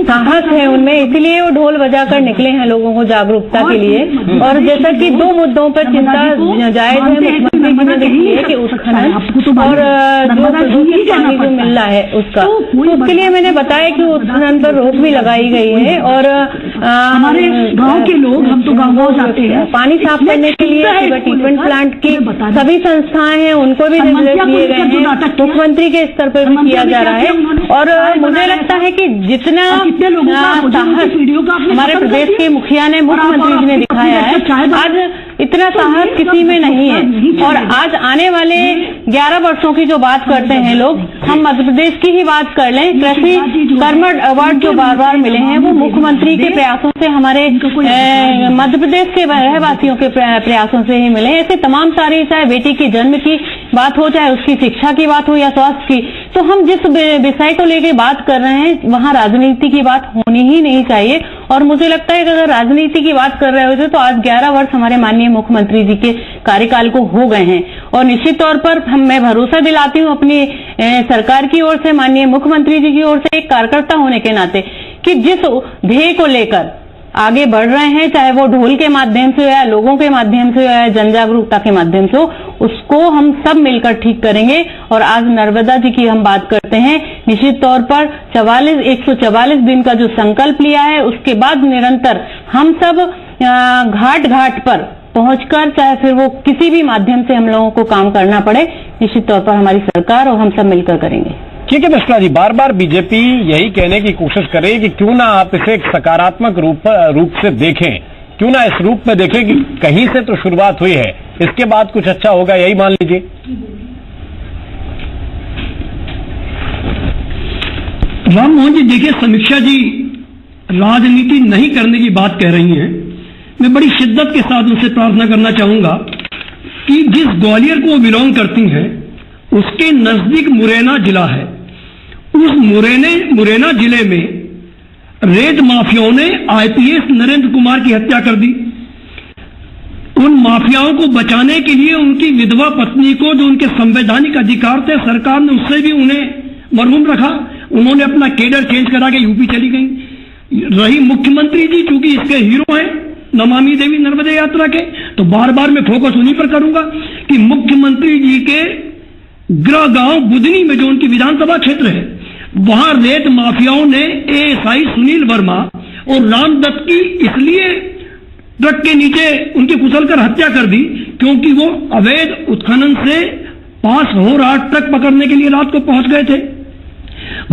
साहस है उनमें, इसलिए वो ढोल बजाकर निकले हैं लोगों को जागरूकता के लिए। और जैसा कि 2 मुद्दों पर चिंता जायज है मुख्यमंत्री जी ने देखी है कि उत्खनन और जो प्रदूषित पानी जो मिल रहा है उसका, तो उसके लिए मैंने बताया कि उत्खनन पर रोक भी लगाई गई है। और हमारे गाँव के लोग, हम तो गाँव जाते हैं, पानी साफ करने के लिए ट्रीटमेंट प्लांट की सभी संस्थाएं हैं उनको भी किए गए हैं, मुख्यमंत्री के स्तर पर भी किया जा रहा है। और मुझे लगता है कि जितना साहस हमारे प्रदेश के मुखिया ने, मुख्यमंत्री जी ने दिखाया है, आज इतना साहस किसी में नहीं है। और आज आने वाले 11 वर्षों की जो बात करते हैं लोग, हम मध्य प्रदेश की ही बात कर लें, कृषि कर्मठ अवार्ड जो बार बार मिले हैं वो मुख्यमंत्री के प्रयासों से, हमारे मध्य प्रदेश के रहवासियों के प्रयासों से ही मिले। ऐसे तमाम सारी, चाहे बेटी की जन्म की बात हो, चाहे उसकी शिक्षा की बात हो या स्वास्थ्य की, तो हम जिस विषय को लेकर बात कर रहे हैं वहां राजनीति की बात होनी ही नहीं चाहिए। और मुझे लगता है कि अगर राजनीति की बात कर रहे होते तो आज 11 वर्ष हमारे माननीय मुख्यमंत्री जी के कार्यकाल को हो गए हैं। और निश्चित तौर पर मैं भरोसा दिलाती हूं अपनी सरकार की ओर से, माननीय मुख्यमंत्री जी की ओर से, एक कार्यकर्ता होने के नाते, कि जिस ध्येय को लेकर आगे बढ़ रहे हैं, चाहे वो ढोल के माध्यम से हो या लोगों के माध्यम से हो या जन जागरूकता के माध्यम से हो, उसको हम सब मिलकर ठीक करेंगे। और आज नर्मदा जी की हम बात करते हैं, निश्चित तौर पर 144 दिन का जो संकल्प लिया है, उसके बाद निरंतर हम सब घाट घाट पर पहुंचकर, चाहे फिर वो किसी भी माध्यम से हम लोगों को काम करना पड़े, निश्चित तौर पर हमारी सरकार और हम सब मिलकर करेंगे। ठीक है मिश्रा जी, बार बार बीजेपी यही कहने की कोशिश कर रही है कि क्यों ना आप इसे एक सकारात्मक रूप से देखें, क्यों ना इस रूप में देखें कि कहीं से तो शुरुआत हुई है, इसके बाद कुछ अच्छा होगा, यही मान लीजिए। राम मोहन जी, देखिए समीक्षा जी राजनीति नहीं करने की बात कह रही हैं। मैं बड़ी शिद्दत के साथ उनसे प्रार्थना करना चाहूंगा कि जिस ग्वालियर को बिलोंग करती हैं उसके नजदीक मुरैना जिला है, उस मुरैना जिले में रेत माफियाओं ने आईपीएस नरेंद्र कुमार की हत्या कर दी। उन माफियाओं को बचाने के लिए उनकी विधवा पत्नी को, जो उनके संवैधानिक अधिकार थे, सरकार ने उससे भी उन्हें मरहूम रखा। उन्होंने अपना केडर चेंज करा के यूपी चली गई। रही मुख्यमंत्री जी, चूंकि इसके हीरो हैं नमामि देवी नर्मदे यात्रा के, तो बार बार मैं फोकस उन्हीं पर करूंगा कि मुख्यमंत्री जी के गृह गांव बुधनी में जो उनकी विधानसभा क्षेत्र है, वहां रेत माफियाओं ने एएसआई सुनील वर्मा और रामदत्त की इसलिए ट्रक के नीचे उनकी कुचलकर हत्या कर दी क्योंकि वो अवैध उत्खनन से पास हो रहा ट्रक पकड़ने के लिए रात को पहुंच गए थे।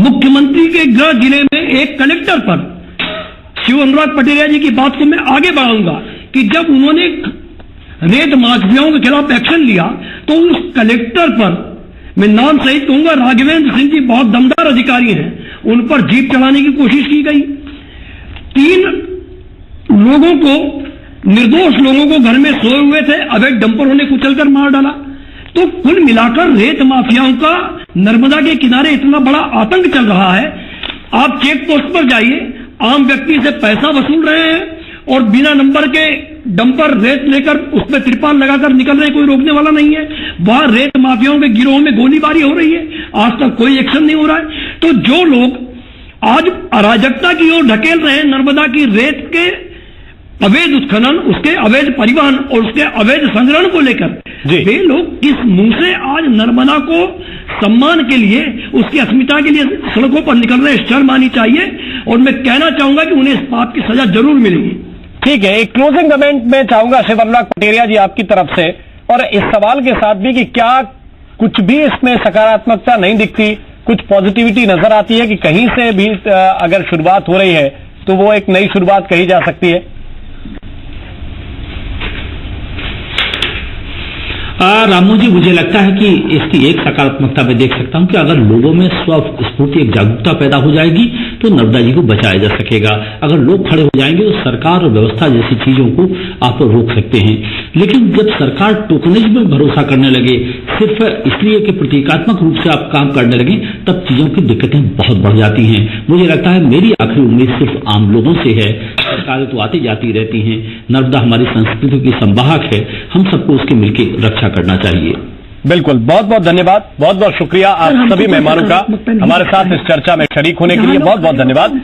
मुख्यमंत्री के गृह जिले में एक कलेक्टर पर, शिव अनुराग पटेरिया जी की बात को मैं आगे बढ़ाऊंगा कि जब उन्होंने रेत माफियाओं के खिलाफ एक्शन लिया तो उस कलेक्टर पर, मैं नाम सहित कहूंगा, राघवेंद्र सिंह जी बहुत दमदार अधिकारी हैं, उन पर जीप चलाने की कोशिश की गई। 3 लोगों को, निर्दोष लोगों को घर में सोए हुए थे, अवैध डंपरों ने कुचलकर मार डाला। तो कुल मिलाकर रेत माफियाओं का नर्मदा के किनारे इतना बड़ा आतंक चल रहा है। आप चेक पोस्ट पर जाइए, आम व्यक्ति से पैसा वसूल रहे हैं और बिना नंबर के डंपर रेत लेकर उसमें तिरपाल लगाकर निकल रहे, कोई रोकने वाला नहीं है। वहां रेत माफियाओं के गिरोह में गोलीबारी हो रही है, आज तक कोई एक्शन नहीं हो रहा है। तो जो लोग आज अराजकता की ओर ढकेल रहे हैं नर्मदा की रेत के अवैध उत्खनन, उसके अवैध परिवहन और उसके अवैध संग्रहण को लेकर, वे लोग किस मुंह से आज नर्मदा को सम्मान के लिए, उसकी अस्मिता के लिए सड़कों पर निकल रहे, शर्म आनी चाहिए। और मैं कहना चाहूंगा कि उन्हें इस पाप की सजा जरूर मिलेगी। ठीक है, एक क्लोजिंग कमेंट मैं चाहूंगा शिव अनुराग पटेरिया जी आपकी तरफ से, और इस सवाल के साथ भी कि क्या कुछ भी इसमें सकारात्मकता नहीं दिखती, कुछ पॉजिटिविटी नजर आती है कि कहीं से भी अगर शुरुआत हो रही है तो वो एक नई शुरुआत कही जा सकती है? रामू जी, मुझे लगता है कि इसकी एक सकारात्मकता मैं देख सकता हूं कि अगर लोगों में स्वस्फूर्ति, एक जागरूकता पैदा हो जाएगी तो नर्मदा जी को बचाया जा सकेगा। अगर लोग खड़े हो जाएंगे तो सरकार और व्यवस्था जैसी चीजों को आप रोक सकते हैं। लेकिन जब सरकार टोकनेज में भरोसा करने लगे, सिर्फ इसलिए कि प्रतीकात्मक रूप से आप काम करने लगे, तब चीजों की दिक्कतें बहुत बढ़ जाती हैं। मुझे लगता है मेरी आखिरी उम्मीद सिर्फ आम लोगों से है। सरकारें तो आती जाती रहती हैं, नर्मदा हमारी संस्कृति की संवाहक है, हम सबको उसके मिलकर रक्षा करना चाहिए। बिल्कुल, बहुत बहुत धन्यवाद, बहुत बहुत शुक्रिया आप सभी मेहमानों का हमारे साथ इस चर्चा में शरीक होने के लिए। बहुत बहुत धन्यवाद।